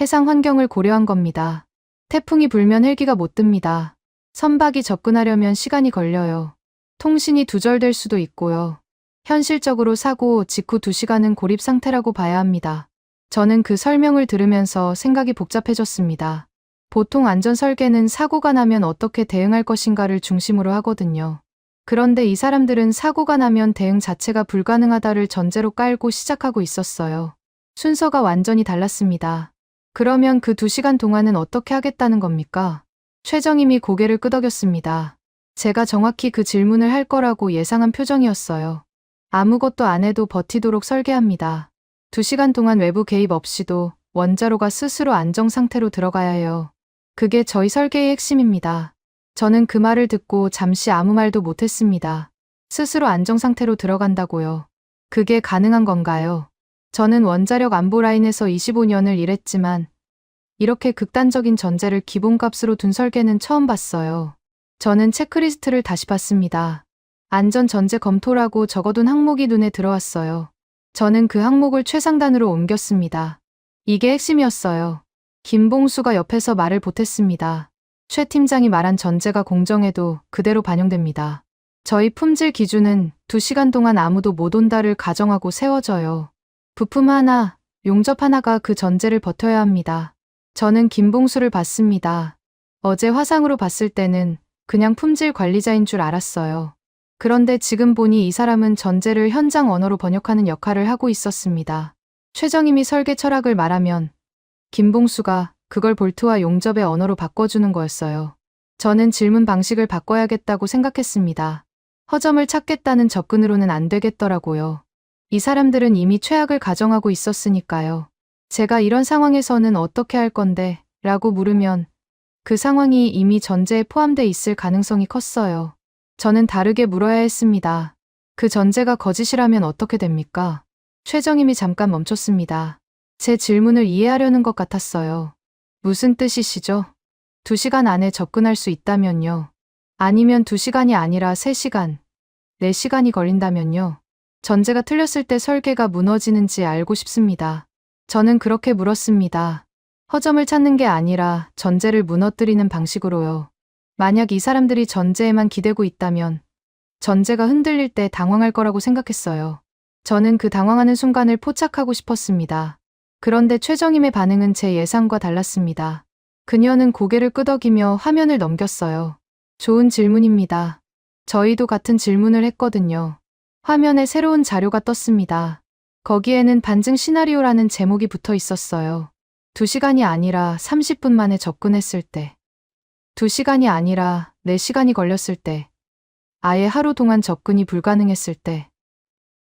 Speaker 4: 해상 환경을 고려한 겁니다. 태풍이 불면 헬기가 못 뜹니다. 선박이 접근하려면 시간이 걸려요. 통신이 두절될 수도 있고요. 현실적으로 사고 직후 2시간은 고립 상태라고 봐야 합니다. 저는 그 설명을 들으면서 생각이 복잡해졌습니다. 보통 안전 설계는 사고가 나면 어떻게 대응할 것인가를 중심으로 하거든요. 그런데 이 사람들은 사고가 나면 대응 자체가 불가능하다를 전제로 깔고 시작하고 있었어요. 순서가 완전히 달랐습니다. 그러면 그 2시간 동안은 어떻게 하겠다는 겁니까? 최정임이 고개를 끄덕였습니다. 제가 정확히 그 질문을 할 거라고 예상한 표정이었어요. 아무것도 안 해도 버티도록 설계합니다. 2시간 동안 외부 개입 없이도 원자로가 스스로 안정 상태로 들어가야 해요. 그게 저희 설계의 핵심입니다. 저는 그 말을 듣고 잠시 아무 말도 못했습니다. 스스로 안정 상태로 들어간다고요. 그게 가능한 건가요? 저는 원자력 안보 라인에서 25년을 일했지만 이렇게 극단적인 전제를 기본값으로 둔 설계는 처음 봤어요. 저는 체크리스트를 다시 봤습니다. 안전 전제 검토라고 적어둔 항목이 눈에 들어왔어요. 저는 그 항목을 최상단으로 옮겼습니다. 이게 핵심이었어요. 김봉수가 옆에서 말을 보탰습니다. 최 팀장이 말한 전제가 공정해도 그대로 반영됩니다. 저희 품질 기준은 2시간 동안 아무도 못 온다를 가정하고 세워져요. 부품 하나, 용접 하나가 그 전제를 버텨야 합니다. 저는 김봉수를 봤습니다. 어제 화상으로 봤을 때는 그냥 품질 관리자인 줄 알았어요. 그런데 지금 보니 이 사람은 전제를 현장 언어로 번역하는 역할을 하고 있었습니다. 최정임이 설계 철학을 말하면 김봉수가 그걸 볼트와 용접의 언어로 바꿔주는 거였어요. 저는 질문 방식을 바꿔야겠다고 생각했습니다. 허점을 찾겠다는 접근으로는 안 되겠더라고요. 이 사람들은 이미 최악을 가정하고 있었으니까요. 제가 이런 상황에서는 어떻게 할 건데? 라고 물으면 그 상황이 이미 전제에 포함돼 있을 가능성이 컸어요. 저는 다르게 물어야 했습니다. 그 전제가 거짓이라면 어떻게 됩니까? 최정임이 잠깐 멈췄습니다. 제 질문을 이해하려는 것 같았어요. 무슨 뜻이시죠? 2시간 안에 접근할 수 있다면요. 아니면 2시간이 아니라 3시간, 4시간이 걸린다면요. 전제가 틀렸을 때 설계가 무너지는지 알고 싶습니다. 저는 그렇게 물었습니다. 허점을 찾는 게 아니라 전제를 무너뜨리는 방식으로요. 만약 이 사람들이 전제에만 기대고 있다면 전제가 흔들릴 때 당황할 거라고 생각했어요. 저는 그 당황하는 순간을 포착하고 싶었습니다. 그런데 최정임의 반응은 제 예상과 달랐습니다. 그녀는 고개를 끄덕이며 화면을 넘겼어요. 좋은 질문입니다. 저희도 같은 질문을 했거든요. 화면에 새로운 자료가 떴습니다. 거기에는 반증 시나리오라는 제목이 붙어 있었어요. 2시간이 아니라 30분 만에 접근했을 때, 2시간이 아니라 4시간이 걸렸을 때, 아예 하루 동안 접근이 불가능했을 때,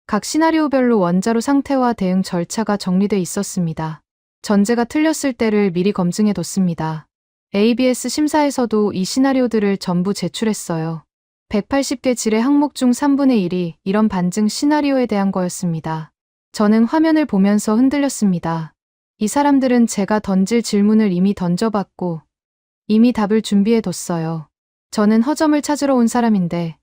Speaker 4: 각 시나리오별로 원자로 상태와 대응 절차가 정리돼 있었습니다. 전제가 틀렸을 때를 미리 검증해 뒀습니다. ABS 심사에서도 이 시나리오들을 전부 제출했어요. 180개 질의 항목 중 3분의 1이 이런 반증 시나리오에 대한 거였습니다. 저는 화면을 보면서 흔들렸습니다. 이 사람들은 제가 던질 질문을 이미 던져봤고 이미 답을 준비해 뒀어요. 저는 허점을 찾으러 온 사람인데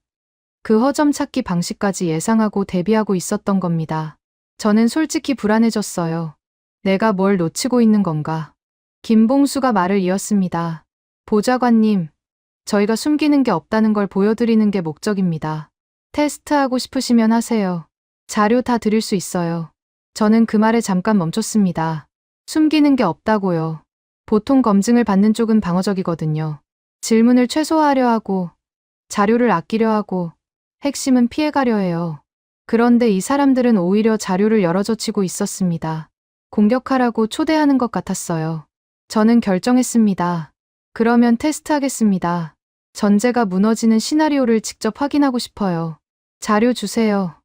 Speaker 4: 그 허점 찾기 방식까지 예상하고 대비하고 있었던 겁니다. 저는 솔직히 불안해졌어요. 내가 뭘 놓치고 있는 건가? 김봉수가 말을 이었습니다. 보좌관님, 저희가 숨기는 게 없다는 걸 보여드리는 게 목적입니다. 테스트하고 싶으시면 하세요. 자료 다 드릴 수 있어요. 저는 그 말에 잠깐 멈췄습니다. 숨기는 게 없다고요. 보통 검증을 받는 쪽은 방어적이거든요. 질문을 최소화하려 하고 자료를 아끼려 하고 핵심은 피해가려 해요. 그런데 이 사람들은 오히려 자료를 열어젖히고 있었습니다. 공격하라고 초대하는 것 같았어요. 저는 결정했습니다. 그러면 테스트하겠습니다. 전제가 무너지는 시나리오를 직접 확인하고 싶어요. 자료 주세요.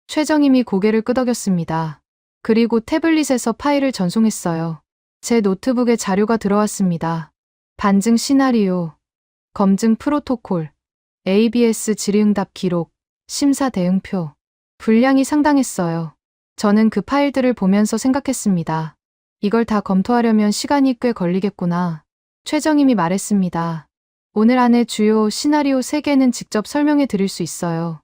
Speaker 4: 최정임이 고개를 끄덕였습니다. 그리고 태블릿에서 파일을 전송했어요. 제 노트북에 자료가 들어왔습니다. 반증 시나리오, 검증 프로토콜, ABS 질의응답 기록, 심사 대응표. 분량이 상당했어요. 저는 그 파일들을 보면서 생각했습니다. 이걸 다 검토하려면 시간이 꽤 걸리겠구나. 최정임이 말했습니다. 오늘 안에 주요 시나리오 3개는 직접 설명해 드릴 수 있어요.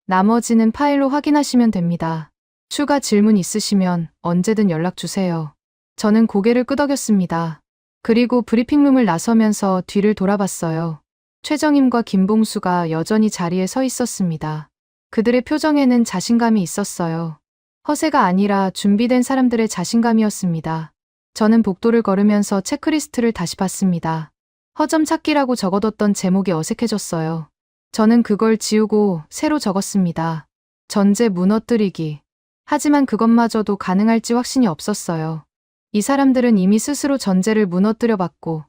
Speaker 4: 나머지는 파일로 확인하시면 됩니다. 추가 질문 있으시면 언제든 연락 주세요. 저는 고개를 끄덕였습니다. 그리고 브리핑룸을 나서면서 뒤를 돌아봤어요. 최정임과 김봉수가 여전히 자리에 서 있었습니다. 그들의 표정에는 자신감이 있었어요. 허세가 아니라 준비된 사람들의 자신감이었습니다. 저는 복도를 걸으면서 체크리스트를 다시 봤습니다. 허점 찾기라고 적어뒀던 제목이 어색해졌어요. 저는 그걸 지우고 새로 적었습니다. 전제 무너뜨리기. 하지만 그것마저도 가능할지 확신이 없었어요. 이 사람들은 이미 스스로 전제를 무너뜨려 봤고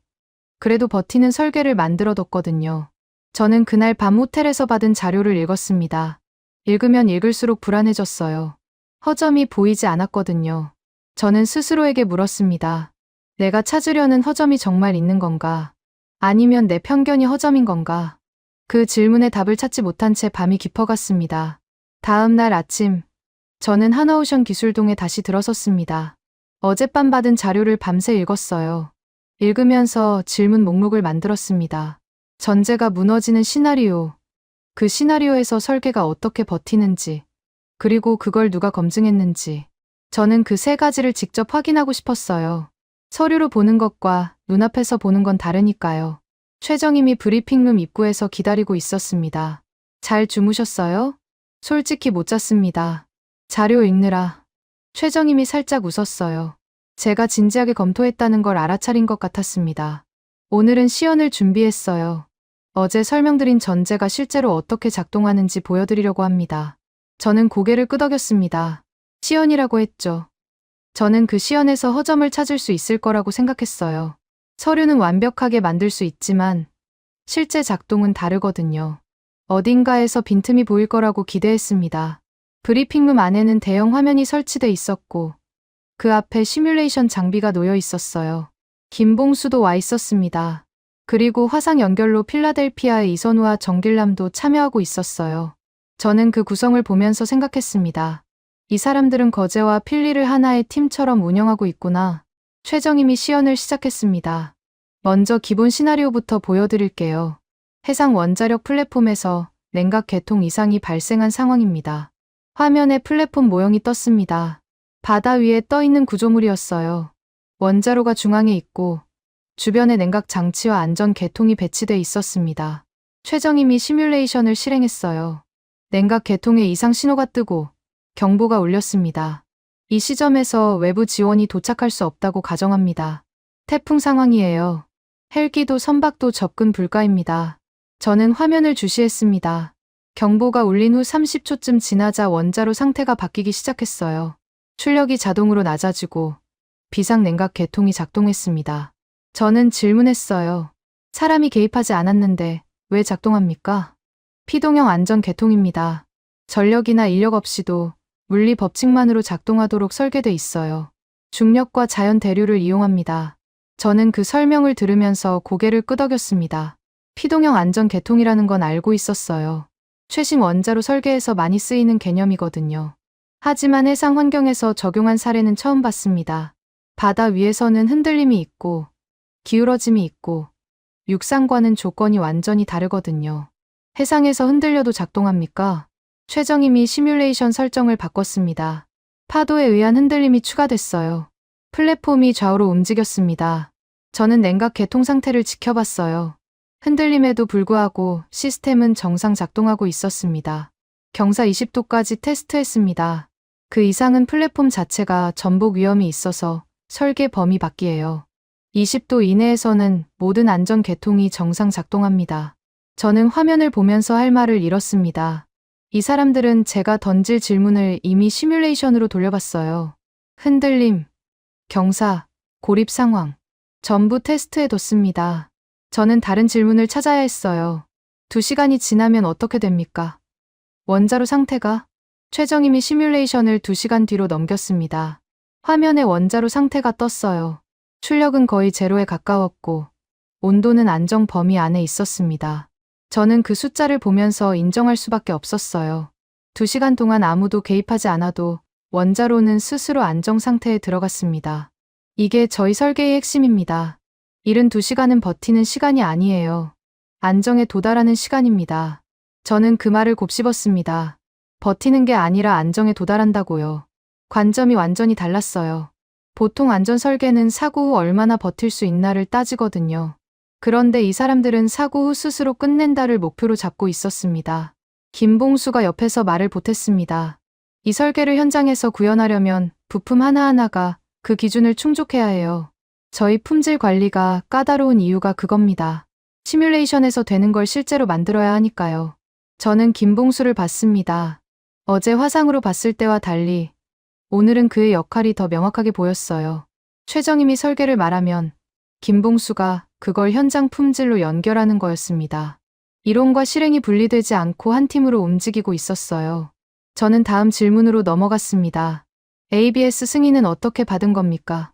Speaker 4: 그래도 버티는 설계를 만들어뒀거든요. 저는 그날 밤 호텔에서 받은 자료를 읽었습니다. 읽으면 읽을수록 불안해졌어요. 허점이 보이지 않았거든요. 저는 스스로에게 물었습니다. 내가 찾으려는 허점이 정말 있는 건가? 아니면 내 편견이 허점인 건가? 그 질문에 답을 찾지 못한 채 밤이 깊어갔습니다. 다음 날 아침, 저는 하나오션 기술동에 다시 들어섰습니다. 어젯밤 받은 자료를 밤새 읽었어요. 읽으면서 질문 목록을 만들었습니다. 전제가 무너지는 시나리오, 그 시나리오에서 설계가 어떻게 버티는지, 그리고 그걸 누가 검증했는지. 저는 그 3가지를 직접 확인하고 싶었어요. 서류로 보는 것과 눈앞에서 보는 건 다르니까요. 최정임이 브리핑룸 입구에서 기다리고 있었습니다. 잘 주무셨어요? 솔직히 못 잤습니다. 자료 읽느라. 최정임이 살짝 웃었어요. 제가 진지하게 검토했다는 걸 알아차린 것 같았습니다. 오늘은 시연을 준비했어요. 어제 설명드린 전제가 실제로 어떻게 작동하는지 보여드리려고 합니다. 저는 고개를 끄덕였습니다. 시연이라고 했죠. 저는 그 시연에서 허점을 찾을 수 있을 거라고 생각했어요. 서류는 완벽하게 만들 수 있지만 실제 작동은 다르거든요. 어딘가에서 빈틈이 보일 거라고 기대했습니다. 브리핑룸 안에는 대형 화면이 설치돼 있었고 그 앞에 시뮬레이션 장비가 놓여 있었어요. 김봉수도 와 있었습니다. 그리고 화상 연결로 필라델피아의 이선우와 정길남도 참여하고 있었어요. 저는 그 구성을 보면서 생각했습니다. 이 사람들은 거제와 필리를 하나의 팀처럼 운영하고 있구나. 최정임이 시연을 시작했습니다. 먼저 기본 시나리오부터 보여드릴게요. 해상 원자력 플랫폼에서 냉각 개통 이상이 발생한 상황입니다. 화면에 플랫폼 모형이 떴습니다. 바다 위에 떠 있는 구조물이었어요. 원자로가 중앙에 있고 주변에 냉각 장치와 안전 개통이 배치돼 있었습니다. 최정임이 시뮬레이션을 실행했어요. 냉각 개통에 이상 신호가 뜨고 경보가 울렸습니다. 이 시점에서 외부 지원이 도착할 수 없다고 가정합니다. 태풍 상황이에요. 헬기도 선박도 접근 불가입니다. 저는 화면을 주시했습니다. 경보가 울린 후 30초쯤 지나자 원자로 상태가 바뀌기 시작했어요. 출력이 자동으로 낮아지고 비상냉각 개통이 작동했습니다. 저는 질문했어요. 사람이 개입하지 않았는데 왜 작동합니까? 피동형 안전 개통입니다. 전력이나 인력 없이도 물리 법칙만으로 작동하도록 설계돼 있어요. 중력과 자연 대류를 이용합니다. 저는 그 설명을 들으면서 고개를 끄덕였습니다. 피동형 안전 개통이라는 건 알고 있었어요. 최신 원자로 설계에서 많이 쓰이는 개념이거든요. 하지만 해상 환경에서 적용한 사례는 처음 봤습니다. 바다 위에서는 흔들림이 있고 기울어짐이 있고 육상과는 조건이 완전히 다르거든요. 해상에서 흔들려도 작동합니까? 최정임이 시뮬레이션 설정을 바꿨습니다. 파도에 의한 흔들림이 추가됐어요. 플랫폼이 좌우로 움직였습니다. 저는 냉각 개통 상태를 지켜봤어요. 흔들림에도 불구하고 시스템은 정상 작동하고 있었습니다. 경사 20도까지 테스트했습니다. 그 이상은 플랫폼 자체가 전복 위험이 있어서 설계 범위 밖이에요. 20도 이내에서는 모든 안전 개통이 정상 작동합니다. 저는 화면을 보면서 할 말을 잃었습니다. 이 사람들은 제가 던질 질문을 이미 시뮬레이션으로 돌려봤어요. 흔들림, 경사, 고립 상황. 전부 테스트해뒀습니다. 저는 다른 질문을 찾아야 했어요. 2시간이 지나면 어떻게 됩니까? 원자로 상태가? 최정임이 시뮬레이션을 2시간 뒤로 넘겼습니다. 화면에 원자로 상태가 떴어요. 출력은 거의 제로에 가까웠고 온도는 안정 범위 안에 있었습니다. 저는 그 숫자를 보면서 인정할 수밖에 없었어요. 2시간 동안 아무도 개입하지 않아도 원자로는 스스로 안정 상태에 들어갔습니다. 이게 저희 설계의 핵심입니다. 72시간은 버티는 시간이 아니에요. 안정에 도달하는 시간입니다. 저는 그 말을 곱씹었습니다. 버티는 게 아니라 안정에 도달한다고요. 관점이 완전히 달랐어요. 보통 안전 설계는 사고 후 얼마나 버틸 수 있나를 따지거든요. 그런데 이 사람들은 사고 후 스스로 끝낸다를 목표로 잡고 있었습니다. 김봉수가 옆에서 말을 보탰습니다. 이 설계를 현장에서 구현하려면 부품 하나하나가 그 기준을 충족해야 해요. 저희 품질 관리가 까다로운 이유가 그겁니다. 시뮬레이션에서 되는 걸 실제로 만들어야 하니까요. 저는 김봉수를 봤습니다. 어제 화상으로 봤을 때와 달리 오늘은 그의 역할이 더 명확하게 보였어요. 최정임이 설계를 말하면 김봉수가 그걸 현장 품질로 연결하는 거였습니다. 이론과 실행이 분리되지 않고 한 팀으로 움직이고 있었어요. 저는 다음 질문으로 넘어갔습니다. ABS 승인은 어떻게 받은 겁니까?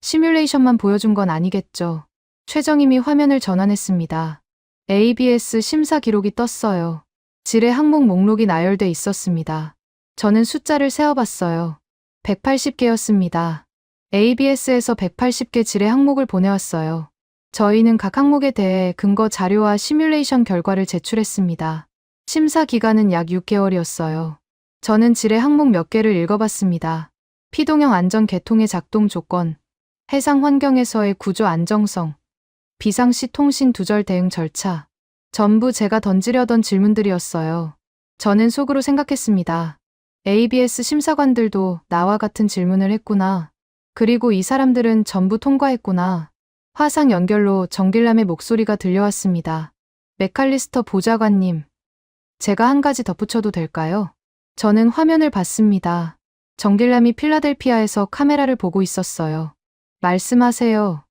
Speaker 4: 시뮬레이션만 보여준 건 아니겠죠. 최정임이 화면을 전환했습니다. ABS 심사 기록이 떴어요. 지뢰 항목 목록이 나열돼 있었습니다. 저는 숫자를 세어봤어요. 180개였습니다. ABS에서 180개 지뢰 항목을 보내왔어요. 저희는 각 항목에 대해 근거 자료와 시뮬레이션 결과를 제출했습니다. 심사 기간은 약 6개월이었어요. 저는 지뢰 항목 몇 개를 읽어봤습니다. 피동형 안전 계통의 작동 조건, 해상 환경에서의 구조 안정성, 비상시 통신 두절 대응 절차. 전부 제가 던지려던 질문들이었어요. 저는 속으로 생각했습니다. ABS 심사관들도 나와 같은 질문을 했구나. 그리고 이 사람들은 전부 통과했구나. 화상 연결로 정길남의 목소리가 들려왔습니다. 맥칼리스터 보좌관님, 제가 한 가지 덧붙여도 될까요? 저는 화면을 봤습니다. 정길남이 필라델피아에서 카메라를 보고 있었어요. 말씀하세요.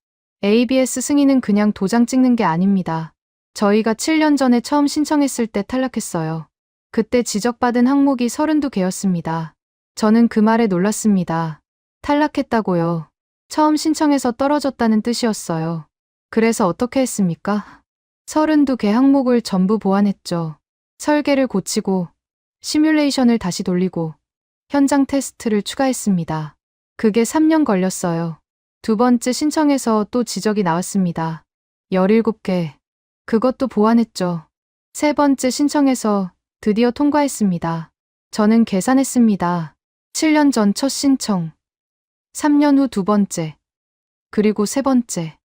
Speaker 4: ABS 승인은 그냥 도장 찍는 게 아닙니다. 저희가 7년 전에 처음 신청했을 때 탈락했어요. 그때 지적받은 항목이 32개였습니다. 저는 그 말에 놀랐습니다. 탈락했다고요. 처음 신청해서 떨어졌다는 뜻이었어요. 그래서 어떻게 했습니까? 32개 항목을 전부 보완했죠. 설계를 고치고 시뮬레이션을 다시 돌리고 현장 테스트를 추가했습니다. 그게 3년 걸렸어요. 2번째 신청에서 또 지적이 나왔습니다. 17개. 그것도 보완했죠. 3번째 신청에서 드디어 통과했습니다. 저는 계산했습니다. 7년 전 첫 신청, 3년 후 2번째, 그리고 3번째.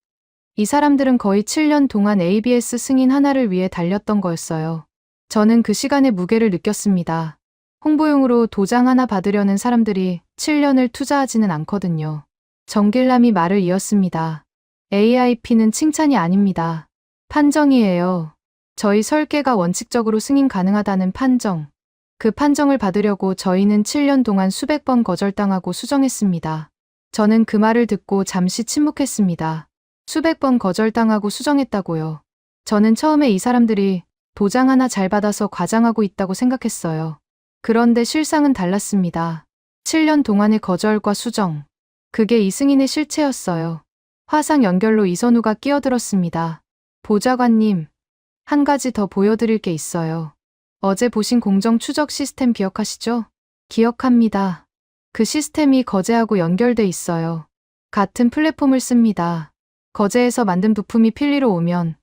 Speaker 4: 이 사람들은 거의 7년 동안 ABS 승인 하나를 위해 달렸던 거였어요. 저는 그 시간의 무게를 느꼈습니다. 홍보용으로 도장 하나 받으려는 사람들이 7년을 투자하지는 않거든요. 정길남이 말을 이었습니다. AIP는 칭찬이 아닙니다. 판정이에요. 저희 설계가 원칙적으로 승인 가능하다는 판정. 그 판정을 받으려고 저희는 7년 동안 수백 번 거절당하고 수정했습니다. 저는 그 말을 듣고 잠시 침묵했습니다. 수백 번 거절당하고 수정했다고요. 저는 처음에 이 사람들이 도장 하나 잘 받아서 과장하고 있다고 생각했어요. 그런데 실상은 달랐습니다. 7년 동안의 거절과 수정. 그게 이승인의 실체였어요. 화상 연결로 이선우가 끼어들었습니다. 보좌관님, 한 가지 더 보여드릴 게 있어요. 어제 보신 공정 추적 시스템 기억하시죠? 기억합니다. 그 시스템이 거제하고 연결돼 있어요. 같은 플랫폼을 씁니다. 거제에서 만든 부품이 필리로 오면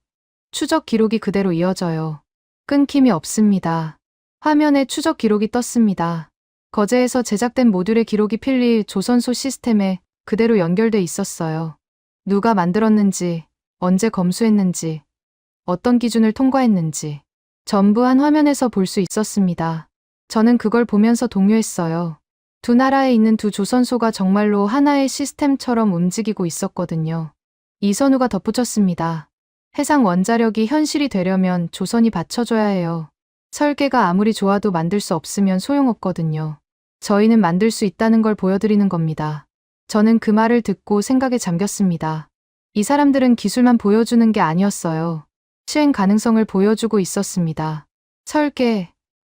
Speaker 4: 추적 기록이 그대로 이어져요. 끊김이 없습니다. 화면에 추적 기록이 떴습니다. 거제에서 제작된 모듈의 기록이 필리 조선소 시스템에 그대로 연결돼 있었어요. 누가 만들었는지, 언제 검수했는지, 어떤 기준을 통과했는지 전부 한 화면에서 볼 수 있었습니다. 저는 그걸 보면서 동요했어요. 두 나라에 있는 두 조선소가 정말로 하나의 시스템처럼 움직이고 있었거든요. 이선우가 덧붙였습니다. 해상 원자력이 현실이 되려면 조선이 받쳐줘야 해요. 설계가 아무리 좋아도 만들 수 없으면 소용없거든요. 저희는 만들 수 있다는 걸 보여드리는 겁니다. 저는 그 말을 듣고 생각에 잠겼습니다. 이 사람들은 기술만 보여주는 게 아니었어요. 시행 가능성을 보여주고 있었습니다. 설계,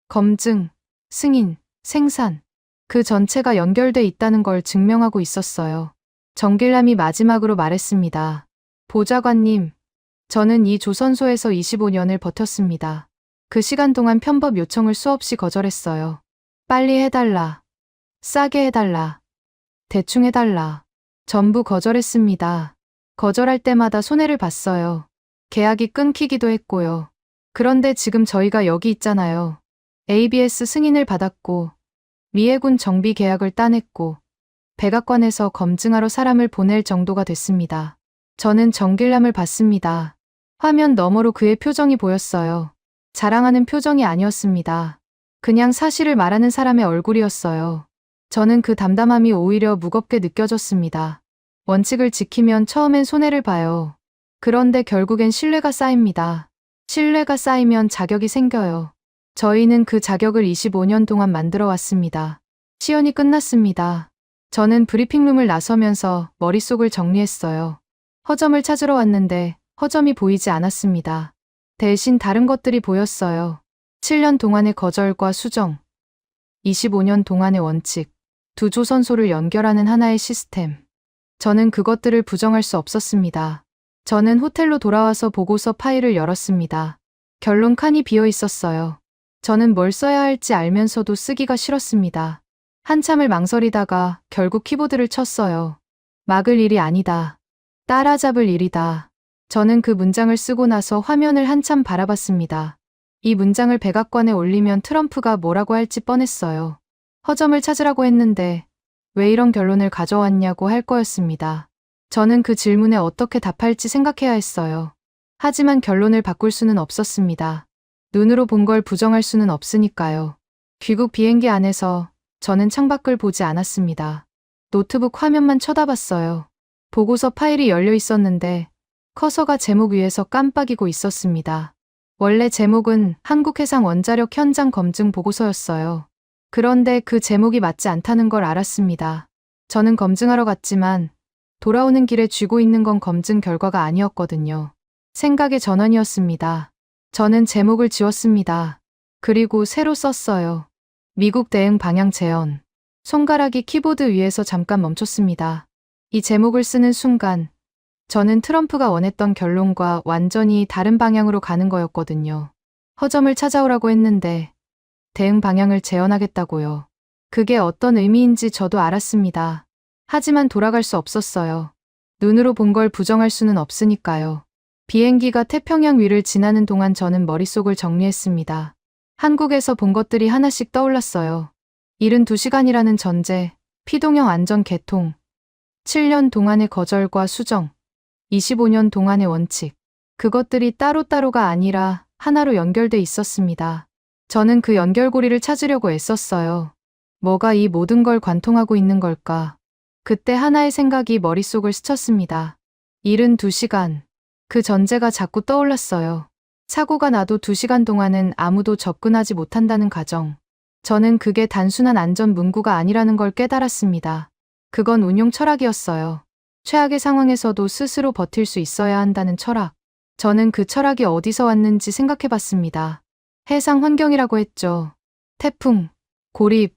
Speaker 4: 검증, 승인, 생산, 그 전체가 연결돼 있다는 걸 증명하고 있었어요. 정길남이 마지막으로 말했습니다. 보좌관님, 저는 이 조선소에서 25년을 버텼습니다. 그 시간 동안 편법 요청을 수없이 거절했어요. 빨리 해달라. 싸게 해달라. 대충 해달라. 전부 거절했습니다. 거절할 때마다 손해를 봤어요. 계약이 끊기기도 했고요. 그런데 지금 저희가 여기 있잖아요. ABS 승인을 받았고, 미해군 정비 계약을 따냈고, 백악관에서 검증하러 사람을 보낼 정도가 됐습니다. 저는 정길남을 봤습니다. 화면 너머로 그의 표정이 보였어요. 자랑하는 표정이 아니었습니다. 그냥 사실을 말하는 사람의 얼굴이었어요. 저는 그 담담함이 오히려 무겁게 느껴졌습니다. 원칙을 지키면 처음엔 손해를 봐요. 그런데 결국엔 신뢰가 쌓입니다. 신뢰가 쌓이면 자격이 생겨요. 저희는 그 자격을 25년 동안 만들어 왔습니다. 시연이 끝났습니다. 저는 브리핑룸을 나서면서 머릿속을 정리했어요. 허점을 찾으러 왔는데 허점이 보이지 않았습니다. 대신 다른 것들이 보였어요. 7년 동안의 거절과 수정, 25년 동안의 원칙, 두 조선소를 연결하는 하나의 시스템. 저는 그것들을 부정할 수 없었습니다. 저는 호텔로 돌아와서 보고서 파일을 열었습니다. 결론 칸이 비어 있었어요. 저는 뭘 써야 할지 알면서도 쓰기가 싫었습니다. 한참을 망설이다가 결국 키보드를 쳤어요. 막을 일이 아니다. 따라잡을 일이다. 저는 그 문장을 쓰고 나서 화면을 한참 바라봤습니다. 이 문장을 백악관에 올리면 트럼프가 뭐라고 할지 뻔했어요. 허점을 찾으라고 했는데 왜 이런 결론을 가져왔냐고 할 거였습니다. 저는 그 질문에 어떻게 답할지 생각해야 했어요. 하지만 결론을 바꿀 수는 없었습니다. 눈으로 본 걸 부정할 수는 없으니까요. 귀국 비행기 안에서 저는 창밖을 보지 않았습니다. 노트북 화면만 쳐다봤어요. 보고서 파일이 열려 있었는데 커서가 제목 위에서 깜빡이고 있었습니다. 원래 제목은 한국해상원자력 현장 검증 보고서였어요. 그런데 그 제목이 맞지 않다는 걸 알았습니다. 저는 검증하러 갔지만 돌아오는 길에 쥐고 있는 건 검증 결과가 아니었거든요. 생각의 전환이었습니다. 저는 제목을 지웠습니다. 그리고 새로 썼어요. 미국 대응 방향 재현. 손가락이 키보드 위에서 잠깐 멈췄습니다. 이 제목을 쓰는 순간 저는 트럼프가 원했던 결론과 완전히 다른 방향으로 가는 거였거든요. 허점을 찾아오라고 했는데 대응 방향을 재현하겠다고요. 그게 어떤 의미인지 저도 알았습니다. 하지만 돌아갈 수 없었어요. 눈으로 본 걸 부정할 수는 없으니까요. 비행기가 태평양 위를 지나는 동안 저는 머릿속을 정리했습니다. 한국에서 본 것들이 하나씩 떠올랐어요. 72시간이라는 전제, 피동형 안전 개통, 7년 동안의 거절과 수정, 25년 동안의 원칙. 그것들이 따로따로가 아니라 하나로 연결돼 있었습니다. 저는 그 연결고리를 찾으려고 애썼어요. 뭐가 이 모든 걸 관통하고 있는 걸까? 그때 하나의 생각이 머릿속을 스쳤습니다. 72시간. 그 전제가 자꾸 떠올랐어요. 사고가 나도 2시간 동안은 아무도 접근하지 못한다는 가정. 저는 그게 단순한 안전 문구가 아니라는 걸 깨달았습니다. 그건 운용 철학이었어요. 최악의 상황에서도 스스로 버틸 수 있어야 한다는 철학. 저는 그 철학이 어디서 왔는지 생각해봤습니다. 해상 환경이라고 했죠. 태풍, 고립,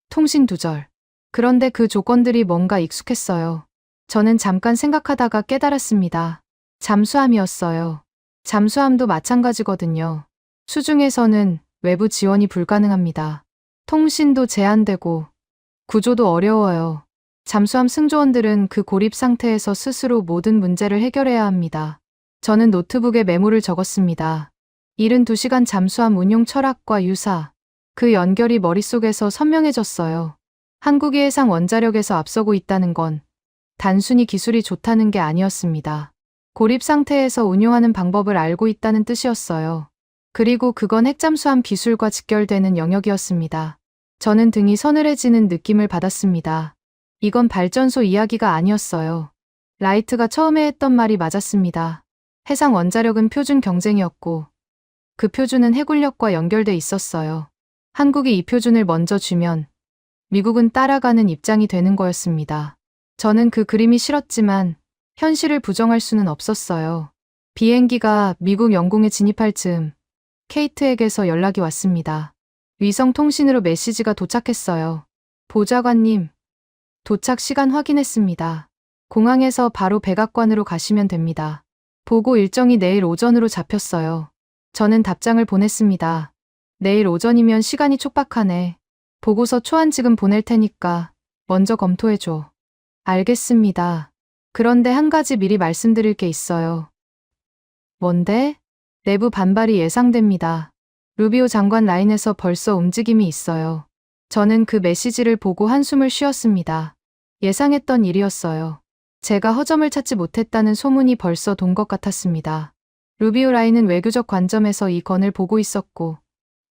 Speaker 4: 통신 두절. 그런데 그 조건들이 뭔가 익숙했어요. 저는 잠깐 생각하다가 깨달았습니다. 잠수함이었어요. 잠수함도 마찬가지거든요. 수중에서는 외부 지원이 불가능합니다. 통신도 제한되고 구조도 어려워요. 잠수함 승조원들은 그 고립 상태에서 스스로 모든 문제를 해결해야 합니다. 저는 노트북에 메모를 적었습니다. 72시간 잠수함 운용 철학과 유사. 그 연결이 머릿속에서 선명해졌어요. 한국이 해상 원자력에서 앞서고 있다는 건 단순히 기술이 좋다는 게 아니었습니다. 고립 상태에서 운용하는 방법을 알고 있다는 뜻이었어요. 그리고 그건 핵잠수함 기술과 직결되는 영역이었습니다. 저는 등이 서늘해지는 느낌을 받았습니다. 이건 발전소 이야기가 아니었어요. 라이트가 처음에 했던 말이 맞았습니다. 해상 원자력은 표준 경쟁이었고 그 표준은 해군력과 연결돼 있었어요. 한국이 이 표준을 먼저 주면 미국은 따라가는 입장이 되는 거였습니다. 저는 그 그림이 싫었지만 현실을 부정할 수는 없었어요. 비행기가 미국 영공에 진입할 즈음 케이트에게서 연락이 왔습니다. 위성 통신으로 메시지가 도착했어요. 보좌관님, 도착 시간 확인했습니다. 공항에서 바로 백악관으로 가시면 됩니다. 보고 일정이 내일 오전으로 잡혔어요. 저는 답장을 보냈습니다. 내일 오전이면 시간이 촉박하네. 보고서 초안 지금 보낼 테니까 먼저 검토해줘. 알겠습니다. 그런데 한 가지 미리 말씀드릴 게 있어요. 뭔데? 내부 반발이 예상됩니다. 루비오 장관 라인에서 벌써 움직임이 있어요. 저는 그 메시지를 보고 한숨을 쉬었습니다. 예상했던 일이었어요. 제가 허점을 찾지 못했다는 소문이 벌써 돈 것 같았습니다. 루비오 라인은 외교적 관점에서 이 건을 보고 있었고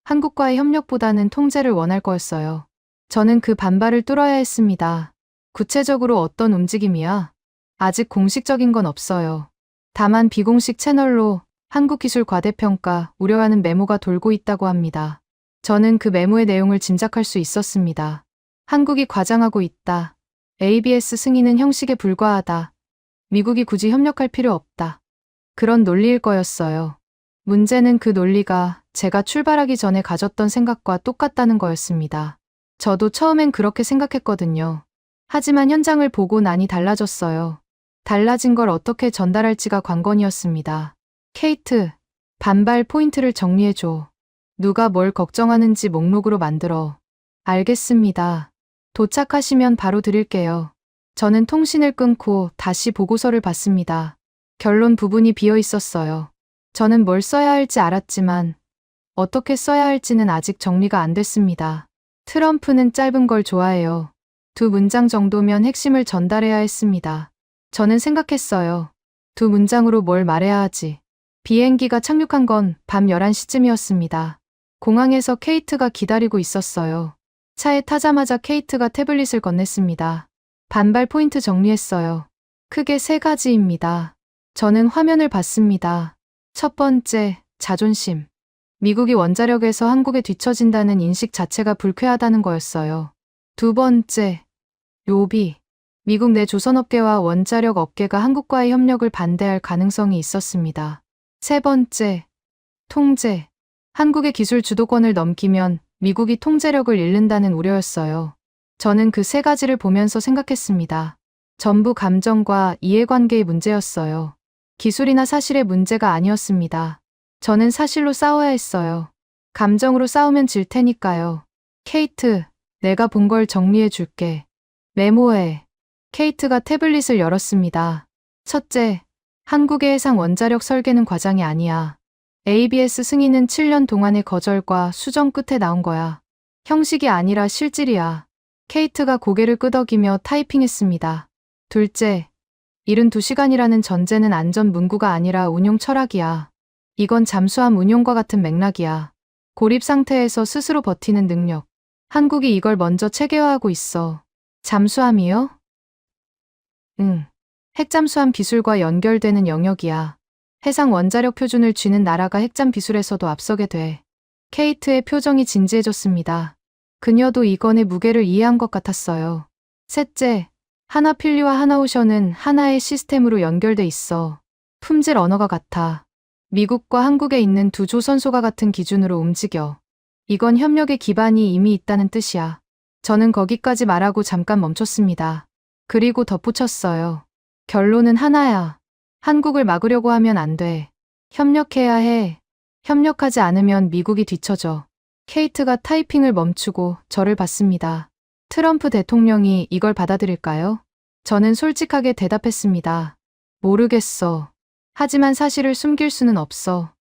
Speaker 4: 한국과의 협력보다는 통제를 원할 거였어요. 저는 그 반발을 뚫어야 했습니다. 구체적으로 어떤 움직임이야? 아직 공식적인 건 없어요. 다만 비공식 채널로 한국 기술 과대평가 우려하는 메모가 돌고 있다고 합니다. 저는 그 메모의 내용을 짐작할 수 있었습니다. 한국이 과장하고 있다. ABS 승인은 형식에 불과하다. 미국이 굳이 협력할 필요 없다. 그런 논리일 거였어요. 문제는 그 논리가 제가 출발하기 전에 가졌던 생각과 똑같다는 거였습니다. 저도 처음엔 그렇게 생각했거든요. 하지만 현장을 보고 나니 달라졌어요. 달라진 걸 어떻게 전달할지가 관건이었습니다. 케이트, 반발 포인트를 정리해줘. 누가 뭘 걱정하는지 목록으로 만들어. 알겠습니다. 도착하시면 바로 드릴게요. 저는 통신을 끊고 다시 보고서를 봤습니다. 결론 부분이 비어 있었어요. 저는 뭘 써야 할지 알았지만 어떻게 써야 할지는 아직 정리가 안 됐습니다. 트럼프는 짧은 걸 좋아해요. 2문장 정도면 핵심을 전달해야 했습니다. 저는 생각했어요. 2문장으로 뭘 말해야 하지. 비행기가 착륙한 건 밤 11시쯤이었습니다. 공항에서 케이트가 기다리고 있었어요. 차에 타자마자 케이트가 태블릿을 건넸습니다. 반발 포인트 정리했어요. 크게 3가지입니다. 저는 화면을 봤습니다. 첫 번째, 자존심. 미국이 원자력에서 한국에 뒤처진다는 인식 자체가 불쾌하다는 거였어요. 두 번째, 로비. 미국 내 조선업계와 원자력 업계가 한국과의 협력을 반대할 가능성이 있었습니다. 세 번째, 통제. 한국의 기술 주도권을 넘기면 미국이 통제력을 잃는다는 우려였어요. 저는 그 3가지를 보면서 생각했습니다. 전부 감정과 이해관계의 문제였어요. 기술이나 사실의 문제가 아니었습니다. 저는 사실로 싸워야 했어요. 감정으로 싸우면 질 테니까요. 케이트, 내가 본 걸 정리해 줄게. 메모해. 케이트가 태블릿을 열었습니다. 첫째, 한국의 해상 원자력 설계는 과장이 아니야. ABS 승인은 7년 동안의 거절과 수정 끝에 나온 거야. 형식이 아니라 실질이야. 케이트가 고개를 끄덕이며 타이핑했습니다. 둘째, 72시간이라는 전제는 안전 문구가 아니라 운용 철학이야. 이건 잠수함 운용과 같은 맥락이야. 고립 상태에서 스스로 버티는 능력. 한국이 이걸 먼저 체계화하고 있어. 잠수함이요? 응. 핵잠수함 기술과 연결되는 영역이야. 해상 원자력 표준을 쥐는 나라가 핵잠 기술에서도 앞서게 돼. 케이트의 표정이 진지해졌습니다. 그녀도 이건의 무게를 이해한 것 같았어요. 셋째, 하나필리와 하나오션은 하나의 시스템으로 연결돼 있어. 품질 언어가 같아. 미국과 한국에 있는 두 조선소가 같은 기준으로 움직여. 이건 협력의 기반이 이미 있다는 뜻이야. 저는 거기까지 말하고 잠깐 멈췄습니다. 그리고 덧붙였어요. 결론은 하나야. 한국을 막으려고 하면 안 돼. 협력해야 해. 협력하지 않으면 미국이 뒤처져. 케이트가 타이핑을 멈추고 저를 봤습니다. 트럼프 대통령이 이걸 받아들일까요? 저는 솔직하게 대답했습니다. 모르겠어. 하지만 사실을 숨길 수는 없어.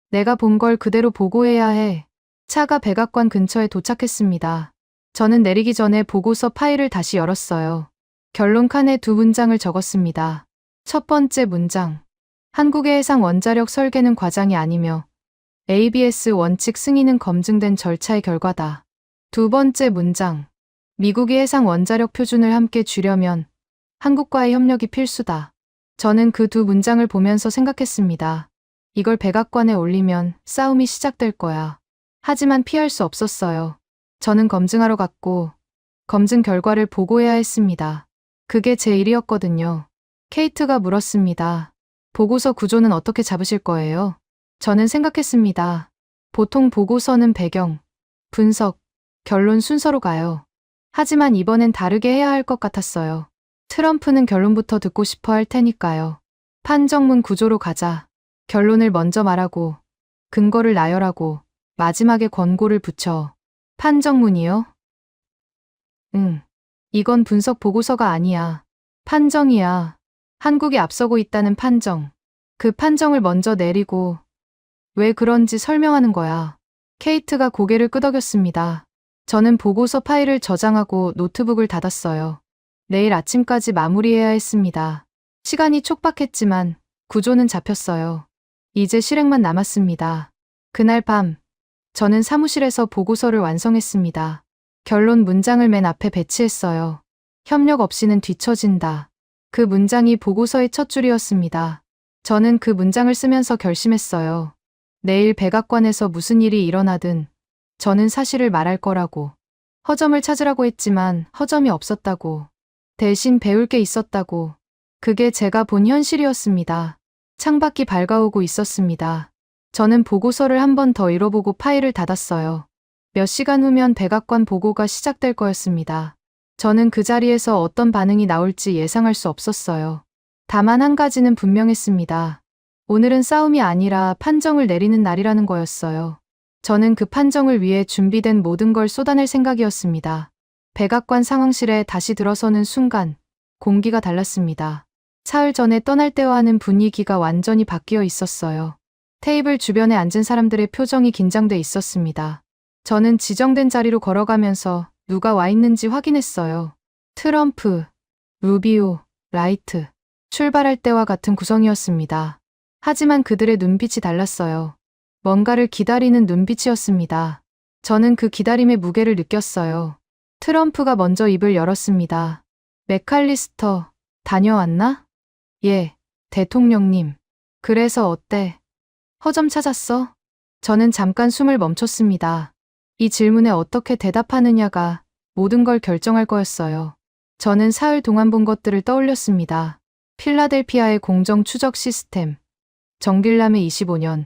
Speaker 4: 내가 본 걸 그대로 보고해야 해. 차가 백악관 근처에 도착했습니다. 저는 내리기 전에 보고서 파일을 다시 열었어요. 결론 칸에 2문장을 적었습니다. 첫 번째 문장. 한국의 해상 원자력 설계는 과장이 아니며 ABS 원칙 승인은 검증된 절차의 결과다. 두 번째 문장. 미국이 해상 원자력 표준을 함께 주려면 한국과의 협력이 필수다. 저는 그 두 문장을 보면서 생각했습니다. 이걸 백악관에 올리면 싸움이 시작될 거야. 하지만 피할 수 없었어요. 저는 검증하러 갔고 검증 결과를 보고해야 했습니다. 그게 제 일이었거든요. 케이트가 물었습니다. 보고서 구조는 어떻게 잡으실 거예요? 저는 생각했습니다. 보통 보고서는 배경, 분석, 결론 순서로 가요. 하지만 이번엔 다르게 해야 할 것 같았어요. 트럼프는 결론부터 듣고 싶어 할 테니까요. 판정문 구조로 가자. 결론을 먼저 말하고, 근거를 나열하고, 마지막에 권고를 붙여. 판정문이요? 응. 이건 분석 보고서가 아니야. 판정이야. 한국이 앞서고 있다는 판정. 그 판정을 먼저 내리고, 왜 그런지 설명하는 거야. 케이트가 고개를 끄덕였습니다. 저는 보고서 파일을 저장하고 노트북을 닫았어요. 내일 아침까지 마무리해야 했습니다. 시간이 촉박했지만 구조는 잡혔어요. 이제 실행만 남았습니다. 그날 밤, 저는 사무실에서 보고서를 완성했습니다. 결론 문장을 맨 앞에 배치했어요. 협력 없이는 뒤처진다. 그 문장이 보고서의 첫 줄이었습니다. 저는 그 문장을 쓰면서 결심했어요. 내일 백악관에서 무슨 일이 일어나든 저는 사실을 말할 거라고. 허점을 찾으라고 했지만 허점이 없었다고. 대신 배울 게 있었다고. 그게 제가 본 현실이었습니다. 창밖이 밝아오고 있었습니다. 저는 보고서를 한 번 더 읽어보고 파일을 닫았어요. 몇 시간 후면 백악관 보고가 시작될 거였습니다. 저는 그 자리에서 어떤 반응이 나올지 예상할 수 없었어요. 다만 한 가지는 분명했습니다. 오늘은 싸움이 아니라 판정을 내리는 날이라는 거였어요. 저는 그 판정을 위해 준비된 모든 걸 쏟아낼 생각이었습니다. 백악관 상황실에 다시 들어서는 순간 공기가 달랐습니다. 사흘 전에 떠날 때와는 분위기가 완전히 바뀌어 있었어요. 테이블 주변에 앉은 사람들의 표정이 긴장돼 있었습니다. 저는 지정된 자리로 걸어가면서 누가 와 있는지 확인했어요. 트럼프, 루비오, 라이트. 출발할 때와 같은 구성이었습니다. 하지만 그들의 눈빛이 달랐어요. 뭔가를 기다리는 눈빛이었습니다. 저는 그 기다림의 무게를 느꼈어요. 트럼프가 먼저 입을 열었습니다. 맥칼리스터, 다녀왔나? 예, 대통령님. 그래서 어때? 허점 찾았어? 저는 잠깐 숨을 멈췄습니다. 이 질문에 어떻게 대답하느냐가 모든 걸 결정할 거였어요. 저는 사흘 동안 본 것들을 떠올렸습니다. 필라델피아의 공정 추적 시스템, 정길남의 25년,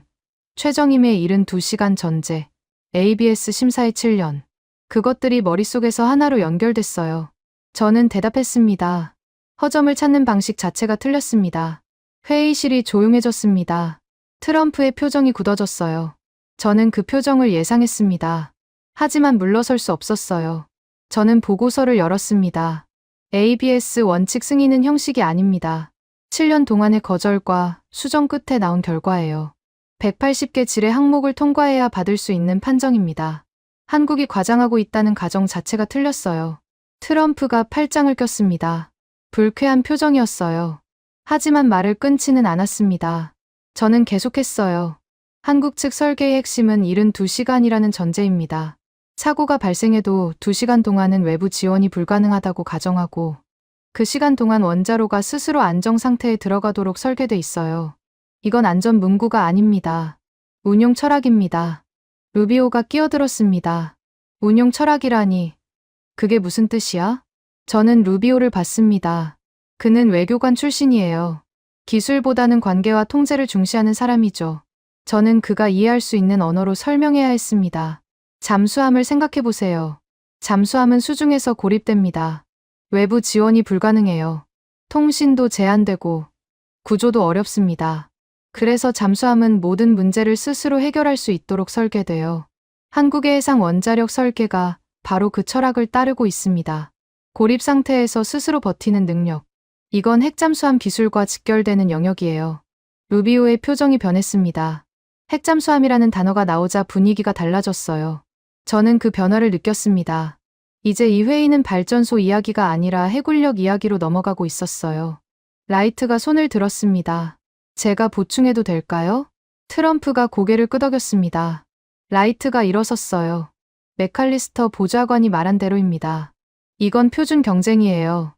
Speaker 4: 최정임의 72시간 전제, ABS 심사의 7년. 그것들이 머릿속에서 하나로 연결됐어요. 저는 대답했습니다. 허점을 찾는 방식 자체가 틀렸습니다. 회의실이 조용해졌습니다. 트럼프의 표정이 굳어졌어요. 저는 그 표정을 예상했습니다. 하지만 물러설 수 없었어요. 저는 보고서를 열었습니다. ABS 원칙 승인은 형식이 아닙니다. 7년 동안의 거절과 수정 끝에 나온 결과예요. 180개 질의 항목을 통과해야 받을 수 있는 판정입니다. 한국이 과장하고 있다는 가정 자체가 틀렸어요. 트럼프가 팔짱을 꼈습니다. 불쾌한 표정이었어요. 하지만 말을 끊지는 않았습니다. 저는 계속했어요. 한국 측 설계의 핵심은 72시간이라는 전제입니다. 사고가 발생해도 2시간 동안은 외부 지원이 불가능하다고 가정하고 그 시간 동안 원자로가 스스로 안정 상태에 들어가도록 설계돼 있어요. 이건 안전 문구가 아닙니다. 운용 철학입니다. 루비오가 끼어들었습니다. 운용 철학이라니. 그게 무슨 뜻이야? 저는 루비오를 봤습니다. 그는 외교관 출신이에요. 기술보다는 관계와 통제를 중시하는 사람이죠. 저는 그가 이해할 수 있는 언어로 설명해야 했습니다. 잠수함을 생각해보세요. 잠수함은 수중에서 고립됩니다. 외부 지원이 불가능해요. 통신도 제한되고 구조도 어렵습니다. 그래서 잠수함은 모든 문제를 스스로 해결할 수 있도록 설계돼요. 한국의 해상 원자력 설계가 바로 그 철학을 따르고 있습니다. 고립 상태에서 스스로 버티는 능력. 이건 핵잠수함 기술과 직결되는 영역이에요. 루비오의 표정이 변했습니다. 핵잠수함이라는 단어가 나오자 분위기가 달라졌어요. 저는 그 변화를 느꼈습니다. 이제 이 회의는 발전소 이야기가 아니라 해군력 이야기로 넘어가고 있었어요. 라이트가 손을 들었습니다. 제가 보충해도 될까요? 트럼프가 고개를 끄덕였습니다. 라이트가 일어섰어요. 맥칼리스터 보좌관이 말한 대로입니다. 이건 표준 경쟁이에요.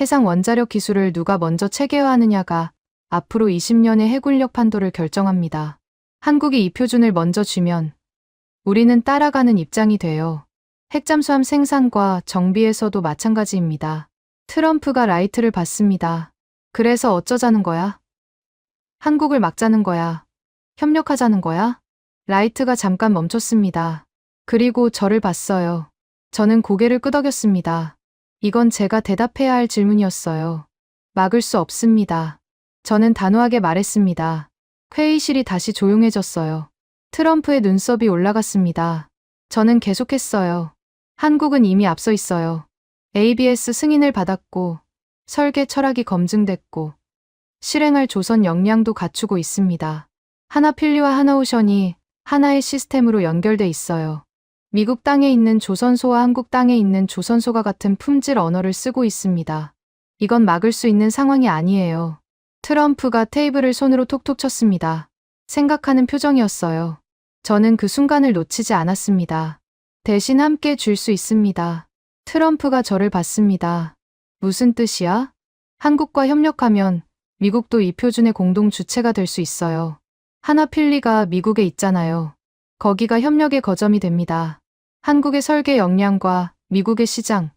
Speaker 4: 해상 원자력 기술을 누가 먼저 체계화하느냐가 앞으로 20년의 해군력 판도를 결정합니다. 한국이 이 표준을 먼저 쥐면 우리는 따라가는 입장이 돼요. 핵잠수함 생산과 정비에서도 마찬가지입니다. 트럼프가 라이트를 받습니다. 그래서 어쩌자는 거야? 한국을 막자는 거야? 협력하자는 거야? 라이트가 잠깐 멈췄습니다. 그리고 저를 봤어요. 저는 고개를 끄덕였습니다. 이건 제가 대답해야 할 질문이었어요. 막을 수 없습니다. 저는 단호하게 말했습니다. 회의실이 다시 조용해졌어요. 트럼프의 눈썹이 올라갔습니다. 저는 계속했어요. 한국은 이미 앞서 있어요. ABS 승인을 받았고, 설계 철학이 검증됐고, 실행할 조선 역량도 갖추고 있습니다. 하나필리와 하나오션이 하나의 시스템으로 연결돼 있어요. 미국 땅에 있는 조선소와 한국 땅에 있는 조선소가 같은 품질 언어를 쓰고 있습니다. 이건 막을 수 있는 상황이 아니에요. 트럼프가 테이블을 손으로 톡톡 쳤습니다. 생각하는 표정이었어요. 저는 그 순간을 놓치지 않았습니다. 대신 함께 줄 수 있습니다. 트럼프가 저를 봤습니다. 무슨 뜻이야? 한국과 협력하면 미국도 이 표준의 공동 주체가 될 수 있어요. 하나필리가 미국에 있잖아요. 거기가 협력의 거점이 됩니다. 한국의 설계 역량과 미국의 시장,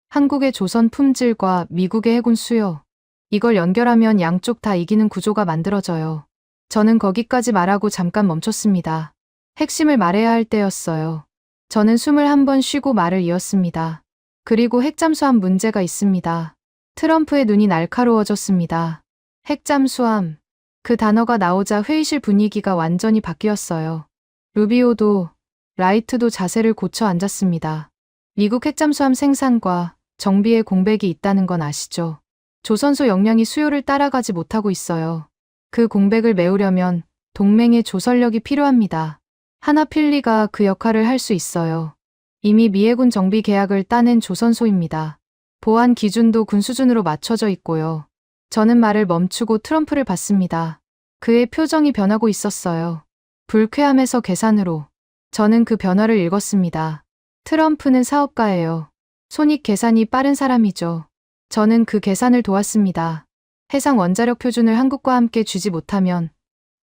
Speaker 4: 한국의 조선 품질과 미국의 해군 수요. 이걸 연결하면 양쪽 다 이기는 구조가 만들어져요. 저는 거기까지 말하고 잠깐 멈췄습니다. 핵심을 말해야 할 때였어요. 저는 숨을 한 번 쉬고 말을 이었습니다. 그리고 핵잠수함 문제가 있습니다. 트럼프의 눈이 날카로워졌습니다. 핵잠수함. 그 단어가 나오자 회의실 분위기가 완전히 바뀌었어요. 루비오도, 라이트도 자세를 고쳐 앉았습니다. 미국 핵잠수함 생산과 정비에 공백이 있다는 건 아시죠? 조선소 역량이 수요를 따라가지 못하고 있어요. 그 공백을 메우려면 동맹의 조선력이 필요합니다. 하나필리가 그 역할을 할 수 있어요. 이미 미해군 정비 계약을 따낸 조선소입니다. 보안 기준도 군 수준으로 맞춰져 있고요. 저는 말을 멈추고 트럼프를 봤습니다. 그의 표정이 변하고 있었어요. 불쾌함에서 계산으로. 저는 그 변화를 읽었습니다. 트럼프는 사업가예요. 손익 계산이 빠른 사람이죠. 저는 그 계산을 도왔습니다. 해상 원자력 표준을 한국과 함께 쥐지 못하면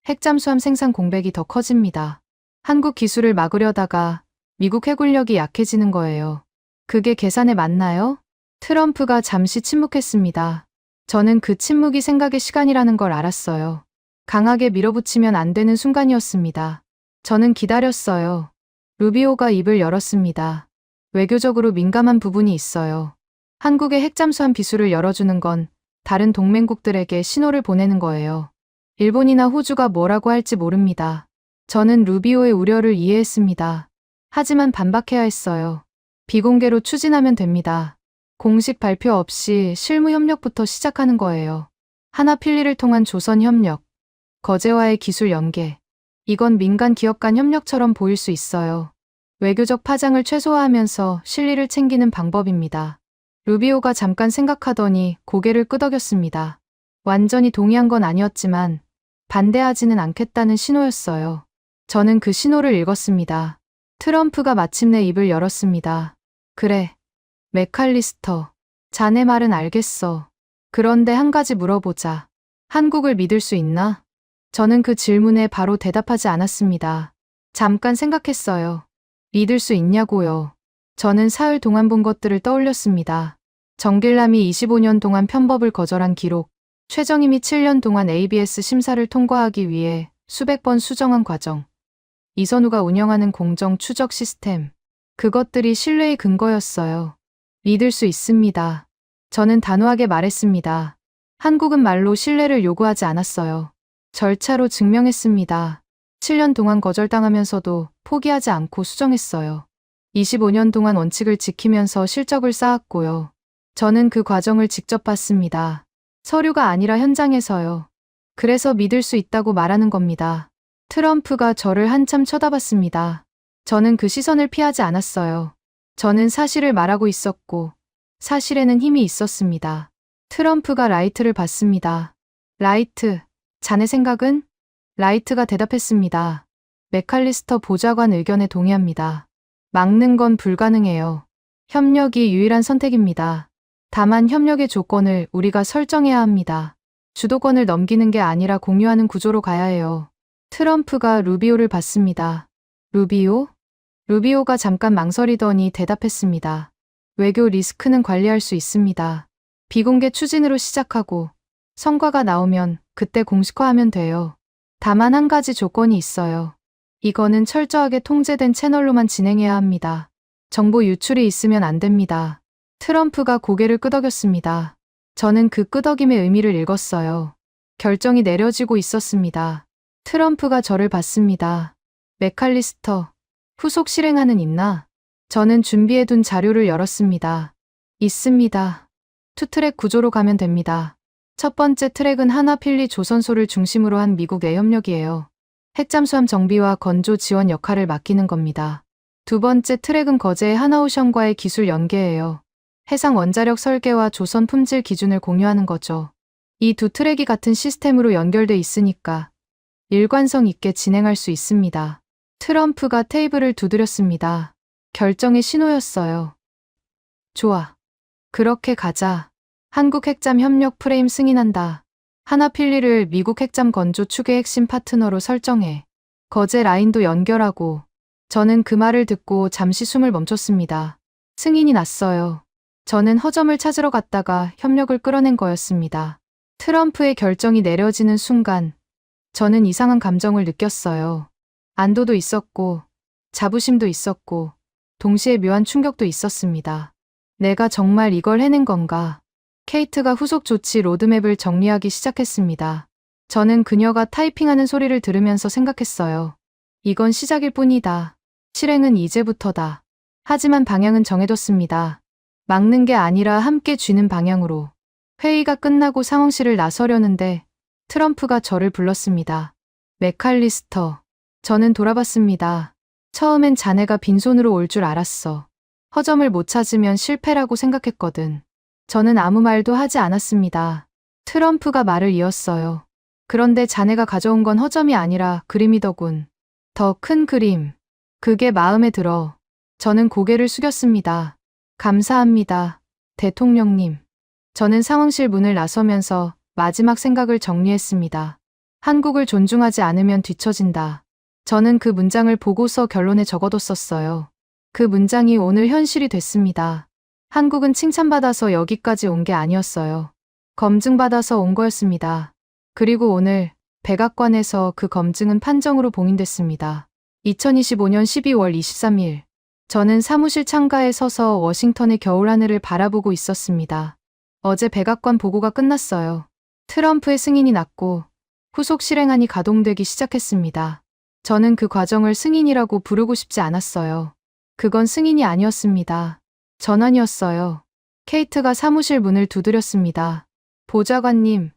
Speaker 4: 핵잠수함 생산 공백이 더 커집니다. 한국 기술을 막으려다가 미국 해군력이 약해지는 거예요. 그게 계산에 맞나요? 트럼프가 잠시 침묵했습니다. 저는 그 침묵이 생각의 시간이라는 걸 알았어요. 강하게 밀어붙이면 안 되는 순간이었습니다. 저는 기다렸어요. 루비오가 입을 열었습니다. 외교적으로 민감한 부분이 있어요. 한국의 핵잠수함 비수를 열어주는 건 다른 동맹국들에게 신호를 보내는 거예요. 일본이나 호주가 뭐라고 할지 모릅니다. 저는 루비오의 우려를 이해했습니다. 하지만 반박해야 했어요. 비공개로 추진하면 됩니다. 공식 발표 없이 실무 협력부터 시작하는 거예요. 하나필리를 통한 조선 협력, 거제와의 기술 연계. 이건 민간 기업 간 협력처럼 보일 수 있어요. 외교적 파장을 최소화하면서 실리를 챙기는 방법입니다. 루비오가 잠깐 생각하더니 고개를 끄덕였습니다. 완전히 동의한 건 아니었지만 반대하지는 않겠다는 신호였어요. 저는 그 신호를 읽었습니다. 트럼프가 마침내 입을 열었습니다. 그래, 맥칼리스터. 자네 말은 알겠어. 그런데 한 가지 물어보자. 한국을 믿을 수 있나? 저는 그 질문에 바로 대답하지 않았습니다. 잠깐 생각했어요. 믿을 수 있냐고요. 저는 사흘 동안 본 것들을 떠올렸습니다. 정길남이 25년 동안 편법을 거절한 기록, 최정임이 7년 동안 ABS 심사를 통과하기 위해 수백 번 수정한 과정, 이선우가 운영하는 공정 추적 시스템, 그것들이 신뢰의 근거였어요. 믿을 수 있습니다. 저는 단호하게 말했습니다. 한국은 말로 신뢰를 요구하지 않았어요. 절차로 증명했습니다. 7년 동안 거절당하면서도 포기하지 않고 수정했어요. 25년 동안 원칙을 지키면서 실적을 쌓았고요. 저는 그 과정을 직접 봤습니다. 서류가 아니라 현장에서요. 그래서 믿을 수 있다고 말하는 겁니다. 트럼프가 저를 한참 쳐다봤습니다. 저는 그 시선을 피하지 않았어요. 저는 사실을 말하고 있었고, 사실에는 힘이 있었습니다. 트럼프가 라이트를 봤습니다. 라이트, 자네 생각은? 라이트가 대답했습니다. 맥칼리스터 보좌관 의견에 동의합니다. 막는 건 불가능해요. 협력이 유일한 선택입니다. 다만 협력의 조건을 우리가 설정해야 합니다. 주도권을 넘기는 게 아니라 공유하는 구조로 가야 해요. 트럼프가 루비오를 봤습니다. 루비오? 루비오가 잠깐 망설이더니 대답했습니다. 외교 리스크는 관리할 수 있습니다. 비공개 추진으로 시작하고 성과가 나오면 그때 공식화하면 돼요. 다만 한 가지 조건이 있어요. 이거는 철저하게 통제된 채널로만 진행해야 합니다. 정보 유출이 있으면 안 됩니다. 트럼프가 고개를 끄덕였습니다. 저는 그 끄덕임의 의미를 읽었어요. 결정이 내려지고 있었습니다. 트럼프가 저를 봤습니다. 맥칼리스터, 후속 실행안은 있나? 저는 준비해둔 자료를 열었습니다. 있습니다. 투트랙 구조로 가면 됩니다. 첫 번째 트랙은 하나필리 조선소를 중심으로 한 미국 내 협력이에요. 핵잠수함 정비와 건조 지원 역할을 맡기는 겁니다. 두 번째 트랙은 거제의 하나오션과의 기술 연계예요. 해상 원자력 설계와 조선 품질 기준을 공유하는 거죠. 이 두 트랙이 같은 시스템으로 연결돼 있으니까 일관성 있게 진행할 수 있습니다. 트럼프가 테이블을 두드렸습니다. 결정의 신호였어요. 좋아. 그렇게 가자. 한국 핵잠 협력 프레임 승인한다. 하나필리를 미국 핵잠 건조 축의 핵심 파트너로 설정해. 거제 라인도 연결하고. 저는 그 말을 듣고 잠시 숨을 멈췄습니다. 승인이 났어요. 저는 허점을 찾으러 갔다가 협력을 끌어낸 거였습니다. 트럼프의 결정이 내려지는 순간 저는 이상한 감정을 느꼈어요. 안도도 있었고 자부심도 있었고 동시에 묘한 충격도 있었습니다. 내가 정말 이걸 해낸 건가? 케이트가 후속 조치 로드맵을 정리하기 시작했습니다. 저는 그녀가 타이핑하는 소리를 들으면서 생각했어요. 이건 시작일 뿐이다. 실행은 이제부터다. 하지만 방향은 정해뒀습니다. 막는 게 아니라 함께 쥐는 방향으로. 회의가 끝나고 상황실을 나서려는데 트럼프가 저를 불렀습니다. 맥칼리스터. 저는 돌아봤습니다. 처음엔 자네가 빈손으로 올 줄 알았어. 허점을 못 찾으면 실패라고 생각했거든. 저는 아무 말도 하지 않았습니다. 트럼프가 말을 이었어요. 그런데 자네가 가져온 건 허점이 아니라 그림이더군. 더 큰 그림. 그게 마음에 들어. 저는 고개를 숙였습니다. 감사합니다. 대통령님. 저는 상황실 문을 나서면서 마지막 생각을 정리했습니다. 한국을 존중하지 않으면 뒤처진다. 저는 그 문장을 보고서 결론에 적어뒀었어요. 그 문장이 오늘 현실이 됐습니다. 한국은 칭찬받아서 여기까지 온 게 아니었어요. 검증받아서 온 거였습니다. 그리고 오늘 백악관에서 그 검증은 판정으로 봉인됐습니다. 2025년 12월 23일. 저는 사무실 창가에 서서 워싱턴의 겨울하늘을 바라보고 있었습니다. 어제 백악관 보고가 끝났어요. 트럼프의 승인이 났고 후속 실행안이 가동되기 시작했습니다. 저는 그 과정을 승인이라고 부르고 싶지 않았어요. 그건 승인이 아니었습니다. 전환이었어요. 케이트가 사무실 문을 두드렸습니다. 보좌관님,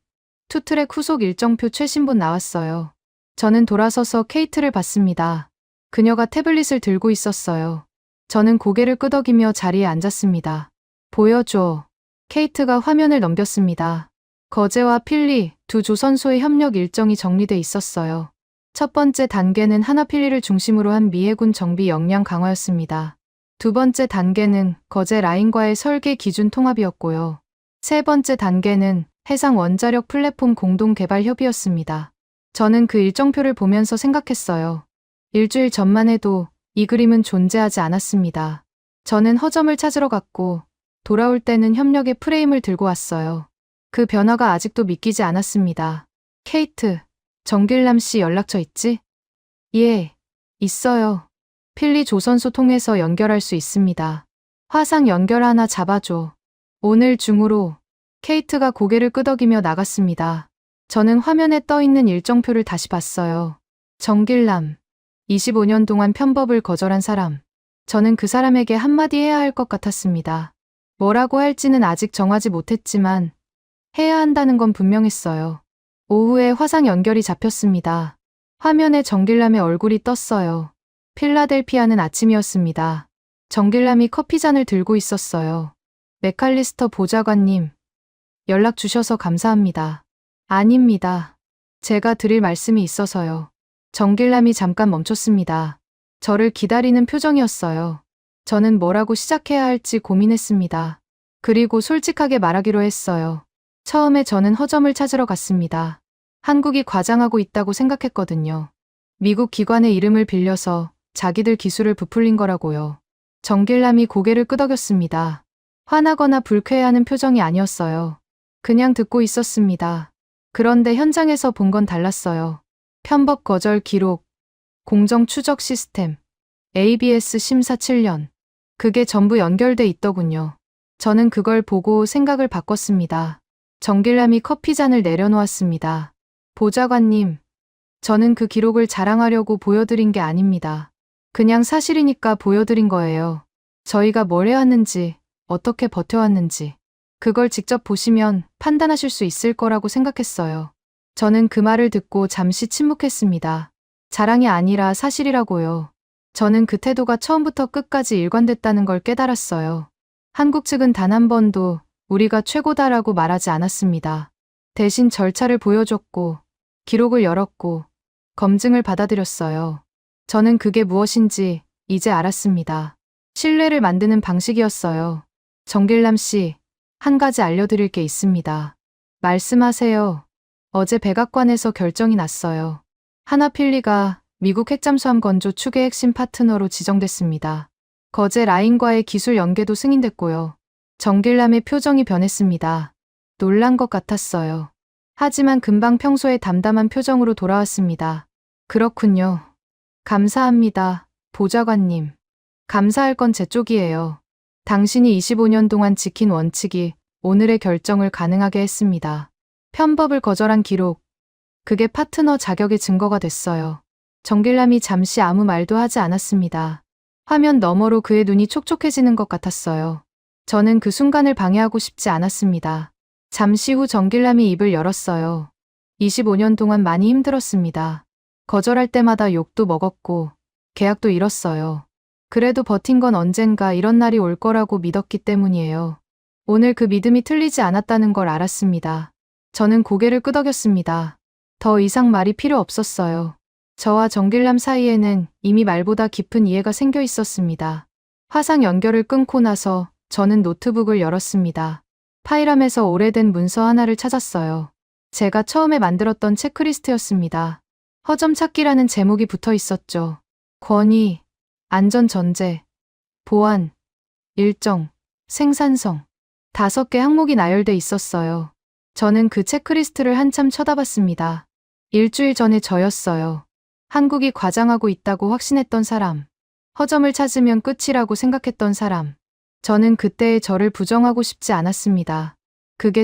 Speaker 4: 투트랙 후속 일정표 최신본 나왔어요. 저는 돌아서서 케이트를 봤습니다. 그녀가 태블릿을 들고 있었어요. 저는 고개를 끄덕이며 자리에 앉았습니다. 보여줘. 케이트가 화면을 넘겼습니다. 거제와 필리 두 조선소의 협력 일정이 정리돼 있었어요. 첫 번째 단계는 하나필리를 중심으로 한 미해군 정비 역량 강화였습니다. 두 번째 단계는 거제 라인과의 설계 기준 통합이었고요. 세 번째 단계는 해상 원자력 플랫폼 공동 개발 협의였습니다. 저는 그 일정표를 보면서 생각했어요. 일주일 전만 해도 이 그림은 존재하지 않았습니다. 저는 허점을 찾으러 갔고 돌아올 때는 협력의 프레임을 들고 왔어요. 그 변화가 아직도 믿기지 않았습니다. 케이트, 정길남 씨 연락처 있지? 예, 있어요. 필리 조선소 통해서 연결할 수 있습니다. 화상 연결 하나 잡아줘. 오늘 중으로. 케이트가 고개를 끄덕이며 나갔습니다. 저는 화면에 떠있는 일정표를 다시 봤어요. 정길남. 25년 동안 편법을 거절한 사람. 저는 그 사람에게 한마디 해야 할 것 같았습니다. 뭐라고 할지는 아직 정하지 못했지만 해야 한다는 건 분명했어요. 오후에 화상 연결이 잡혔습니다. 화면에 정길남의 얼굴이 떴어요. 필라델피아는 아침이었습니다. 정길남이 커피잔을 들고 있었어요. 맥칼리스터 보좌관님, 연락 주셔서 감사합니다. 아닙니다. 제가 드릴 말씀이 있어서요. 정길남이 잠깐 멈췄습니다. 저를 기다리는 표정이었어요. 저는 뭐라고 시작해야 할지 고민했습니다. 그리고 솔직하게 말하기로 했어요. 처음에 저는 허점을 찾으러 갔습니다. 한국이 과장하고 있다고 생각했거든요. 미국 기관의 이름을 빌려서 자기들 기술을 부풀린 거라고요. 정길남이 고개를 끄덕였습니다. 화나거나 불쾌해하는 표정이 아니었어요. 그냥 듣고 있었습니다. 그런데 현장에서 본 건 달랐어요. 편법 거절 기록, 공정 추적 시스템, ABS 심사 7년. 그게 전부 연결돼 있더군요. 저는 그걸 보고 생각을 바꿨습니다. 정길남이 커피잔을 내려놓았습니다. 보좌관님, 저는 그 기록을 자랑하려고 보여드린 게 아닙니다. 그냥 사실이니까 보여드린 거예요. 저희가 뭘 해왔는지, 어떻게 버텨왔는지, 그걸 직접 보시면 판단하실 수 있을 거라고 생각했어요. 저는 그 말을 듣고 잠시 침묵했습니다. 자랑이 아니라 사실이라고요. 저는 그 태도가 처음부터 끝까지 일관됐다는 걸 깨달았어요. 한국 측은 단 한 번도 우리가 최고다라고 말하지 않았습니다. 대신 절차를 보여줬고, 기록을 열었고, 검증을 받아들였어요. 저는 그게 무엇인지 이제 알았습니다. 신뢰를 만드는 방식이었어요. 정길남 씨, 한 가지 알려드릴 게 있습니다. 말씀하세요. 어제 백악관에서 결정이 났어요. 하나필리가 미국 핵잠수함 건조 축의 핵심 파트너로 지정됐습니다. 거제 라인과의 기술 연계도 승인됐고요. 정길남의 표정이 변했습니다. 놀란 것 같았어요. 하지만 금방 평소의 담담한 표정으로 돌아왔습니다. 그렇군요. 감사합니다, 보좌관님. 감사할 건 제 쪽이에요. 당신이 25년 동안 지킨 원칙이 오늘의 결정을 가능하게 했습니다. 편법을 거절한 기록, 그게 파트너 자격의 증거가 됐어요. 정길남이 잠시 아무 말도 하지 않았습니다. 화면 너머로 그의 눈이 촉촉해지는 것 같았어요. 저는 그 순간을 방해하고 싶지 않았습니다. 잠시 후 정길남이 입을 열었어요. 25년 동안 많이 힘들었습니다. 거절할 때마다 욕도 먹었고 계약도 잃었어요. 그래도 버틴 건 언젠가 이런 날이 올 거라고 믿었기 때문이에요. 오늘 그 믿음이 틀리지 않았다는 걸 알았습니다. 저는 고개를 끄덕였습니다. 더 이상 말이 필요 없었어요. 저와 정길남 사이에는 이미 말보다 깊은 이해가 생겨 있었습니다. 화상 연결을 끊고 나서 저는 노트북을 열었습니다. 파일함에서 오래된 문서 하나를 찾았어요. 제가 처음에 만들었던 체크리스트였습니다. 허점 찾기라는 제목이 붙어 있었죠. 권위, 안전 전제, 보안, 일정, 생산성. 5개 항목이 나열돼 있었어요. 저는 그 체크리스트를 한참 쳐다봤습니다. 일주일 전에 저였어요. 한국이 과장하고 있다고 확신했던 사람. 허점을 찾으면 끝이라고 생각했던 사람. 저는 그때의 저를 부정하고 싶지 않았습니다. 그게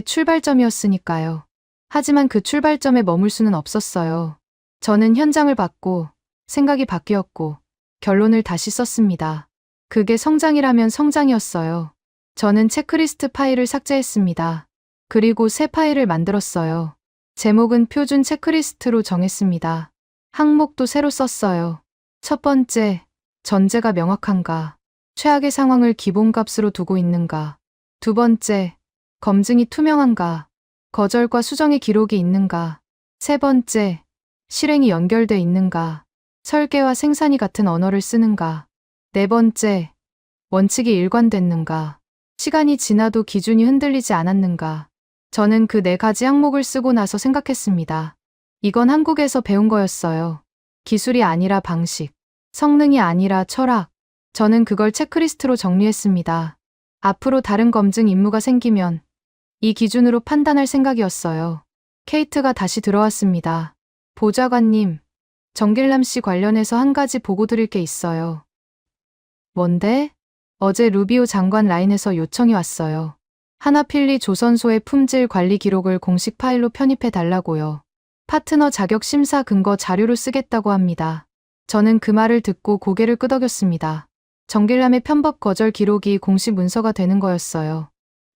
Speaker 4: 출발점이었으니까요. 하지만 그 출발점에 머물 수는 없었어요. 저는 현장을 봤고, 생각이 바뀌었고, 결론을 다시 썼습니다. 그게 성장이라면 성장이었어요. 저는 체크리스트 파일을 삭제했습니다. 그리고 새 파일을 만들었어요. 제목은 표준 체크리스트로 정했습니다. 항목도 새로 썼어요. 첫 번째, 전제가 명확한가? 최악의 상황을 기본값으로 두고 있는가? 두 번째, 검증이 투명한가? 거절과 수정의 기록이 있는가? 세 번째, 실행이 연결돼 있는가? 설계와 생산이 같은 언어를 쓰는가? 네 번째, 원칙이 일관됐는가? 시간이 지나도 기준이 흔들리지 않았는가? 저는 그 4가지 항목을 쓰고 나서 생각했습니다. 이건 한국에서 배운 거였어요. 기술이 아니라 방식, 성능이 아니라 철학. 저는 그걸 체크리스트로 정리했습니다. 앞으로 다른 검증 임무가 생기면 이 기준으로 판단할 생각이었어요. 케이트가 다시 들어왔습니다. 보좌관님, 정길남 씨 관련해서 한 가지 보고 드릴 게 있어요. 뭔데? 어제 루비오 장관 라인에서 요청이 왔어요. 하나필리 조선소의 품질 관리 기록을 공식 파일로 편입해 달라고요. 파트너 자격 심사 근거 자료로 쓰겠다고 합니다. 저는 그 말을 듣고 고개를 끄덕였습니다. 정길남의 편법 거절 기록이 공식 문서가 되는 거였어요.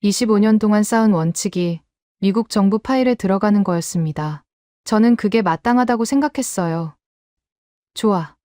Speaker 4: 25년 동안 쌓은 원칙이 미국 정부 파일에 들어가는 거였습니다. 저는 그게 마땅하다고 생각했어요. 좋아.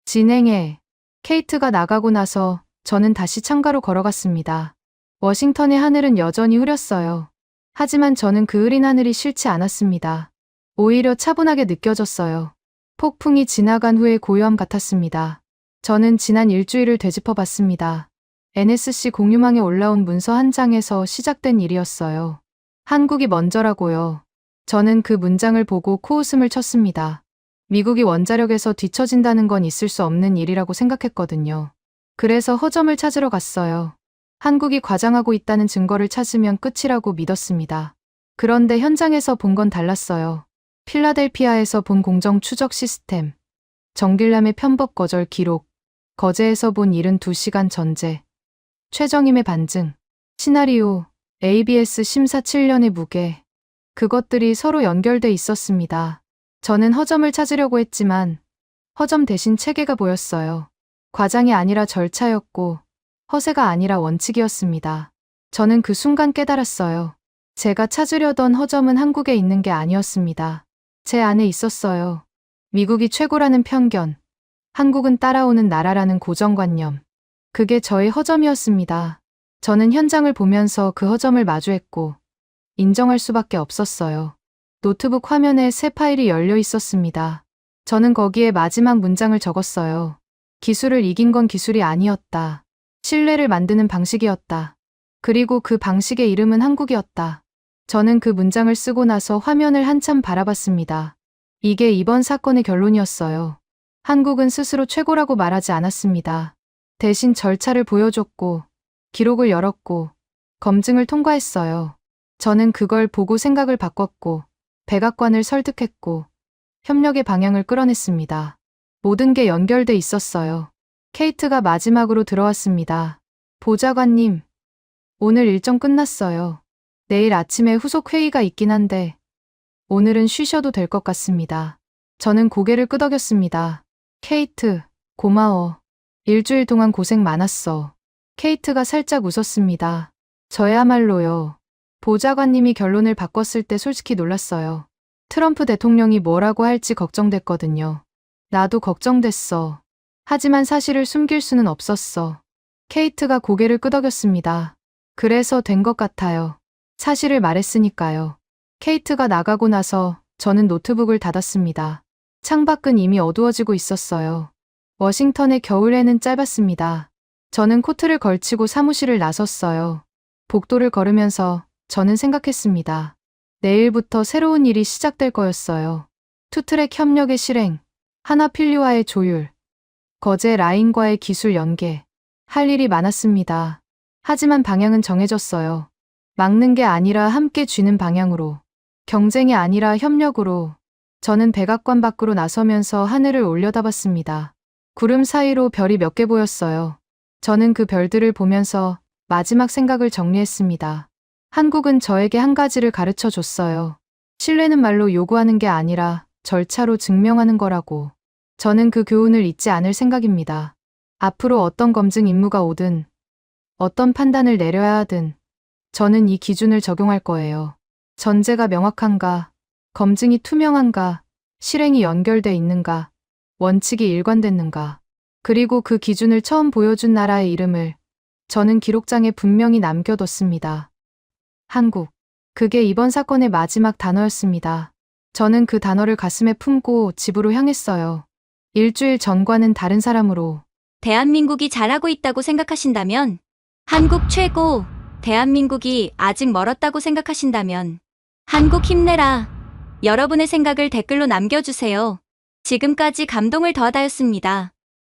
Speaker 4: 진행해. 케이트가 나가고 나서 저는 다시 창가로 걸어갔습니다. 워싱턴의 하늘은 여전히 흐렸어요. 하지만 저는 그 흐린 하늘이 싫지 않았습니다. 오히려 차분하게 느껴졌어요. 폭풍이 지나간 후의 고요함 같았습니다. 저는 지난 일주일을 되짚어 봤습니다. NSC 공유망에 올라온 문서 한 장에서 시작된 일이었어요. 한국이 먼저라고요. 저는 그 문장을 보고 코웃음을 쳤습니다. 미국이 원자력에서 뒤처진다는 건 있을 수 없는 일이라고 생각했거든요. 그래서 허점을 찾으러 갔어요. 한국이 과장하고 있다는 증거를 찾으면 끝이라고 믿었습니다. 그런데 현장에서 본 건 달랐어요. 필라델피아에서 본 공정 추적 시스템, 정길남의 편법 거절 기록, 거제에서 본 72시간 전제, 최정임의 반증, 시나리오, ABS 심사 7년의 무게, 그것들이 서로 연결돼 있었습니다. 저는 허점을 찾으려고 했지만 허점 대신 체계가 보였어요. 과장이 아니라 절차였고 허세가 아니라 원칙이었습니다. 저는 그 순간 깨달았어요. 제가 찾으려던 허점은 한국에 있는 게 아니었습니다. 제 안에 있었어요. 미국이 최고라는 편견, 한국은 따라오는 나라라는 고정관념. 그게 저의 허점이었습니다. 저는 현장을 보면서 그 허점을 마주했고 인정할 수밖에 없었어요. 노트북 화면에 새 파일이 열려 있었습니다. 저는 거기에 마지막 문장을 적었어요. 기술을 이긴 건 기술이 아니었다. 신뢰를 만드는 방식이었다. 그리고 그 방식의 이름은 한국이었다. 저는 그 문장을 쓰고 나서 화면을 한참 바라봤습니다. 이게 이번 사건의 결론이었어요. 한국은 스스로 최고라고 말하지 않았습니다. 대신 절차를 보여줬고, 기록을 열었고, 검증을 통과했어요. 저는 그걸 보고 생각을 바꿨고, 백악관을 설득했고, 협력의 방향을 끌어냈습니다. 모든 게 연결돼 있었어요. 케이트가 마지막으로 들어왔습니다. 보좌관님, 오늘 일정 끝났어요. 내일 아침에 후속 회의가 있긴 한데, 오늘은 쉬셔도 될 것 같습니다. 저는 고개를 끄덕였습니다. 케이트, 고마워. 일주일 동안 고생 많았어. 케이트가 살짝 웃었습니다. 저야말로요. 보좌관님이 결론을 바꿨을 때 솔직히 놀랐어요. 트럼프 대통령이 뭐라고 할지 걱정됐거든요. 나도 걱정됐어. 하지만 사실을 숨길 수는 없었어. 케이트가 고개를 끄덕였습니다. 그래서 된 것 같아요. 사실을 말했으니까요. 케이트가 나가고 나서 저는 노트북을 닫았습니다. 창밖은 이미 어두워지고 있었어요. 워싱턴의 겨울에는 짧았습니다. 저는 코트를 걸치고 사무실을 나섰어요. 복도를 걸으면서 저는 생각했습니다. 내일부터 새로운 일이 시작될 거였어요. 투트랙 협력의 실행, 하나필류와의 조율, 거제 라인과의 기술 연계. 할 일이 많았습니다. 하지만 방향은 정해졌어요. 막는 게 아니라 함께 쥐는 방향으로. 경쟁이 아니라 협력으로. 저는 백악관 밖으로 나서면서 하늘을 올려다봤습니다. 구름 사이로 별이 몇 개 보였어요. 저는 그 별들을 보면서 마지막 생각을 정리했습니다. 한국은 저에게 한 가지를 가르쳐 줬어요. 신뢰는 말로 요구하는 게 아니라 절차로 증명하는 거라고. 저는 그 교훈을 잊지 않을 생각입니다. 앞으로 어떤 검증 임무가 오든, 어떤 판단을 내려야 하든, 저는 이 기준을 적용할 거예요. 전제가 명확한가, 검증이 투명한가, 실행이 연결돼 있는가, 원칙이 일관됐는가, 그리고 그 기준을 처음 보여준 나라의 이름을 저는 기록장에 분명히 남겨뒀습니다. 한국. 그게 이번 사건의 마지막 단어였습니다. 저는 그 단어를 가슴에 품고 집으로 향했어요. 일주일 전과는 다른 사람으로.
Speaker 5: 대한민국이 잘하고 있다고 생각하신다면, 한국 최고, 대한민국이 아직 멀었다고 생각하신다면, 한국 힘내라. 여러분의 생각을 댓글로 남겨주세요. 지금까지 감동을 더하다였습니다.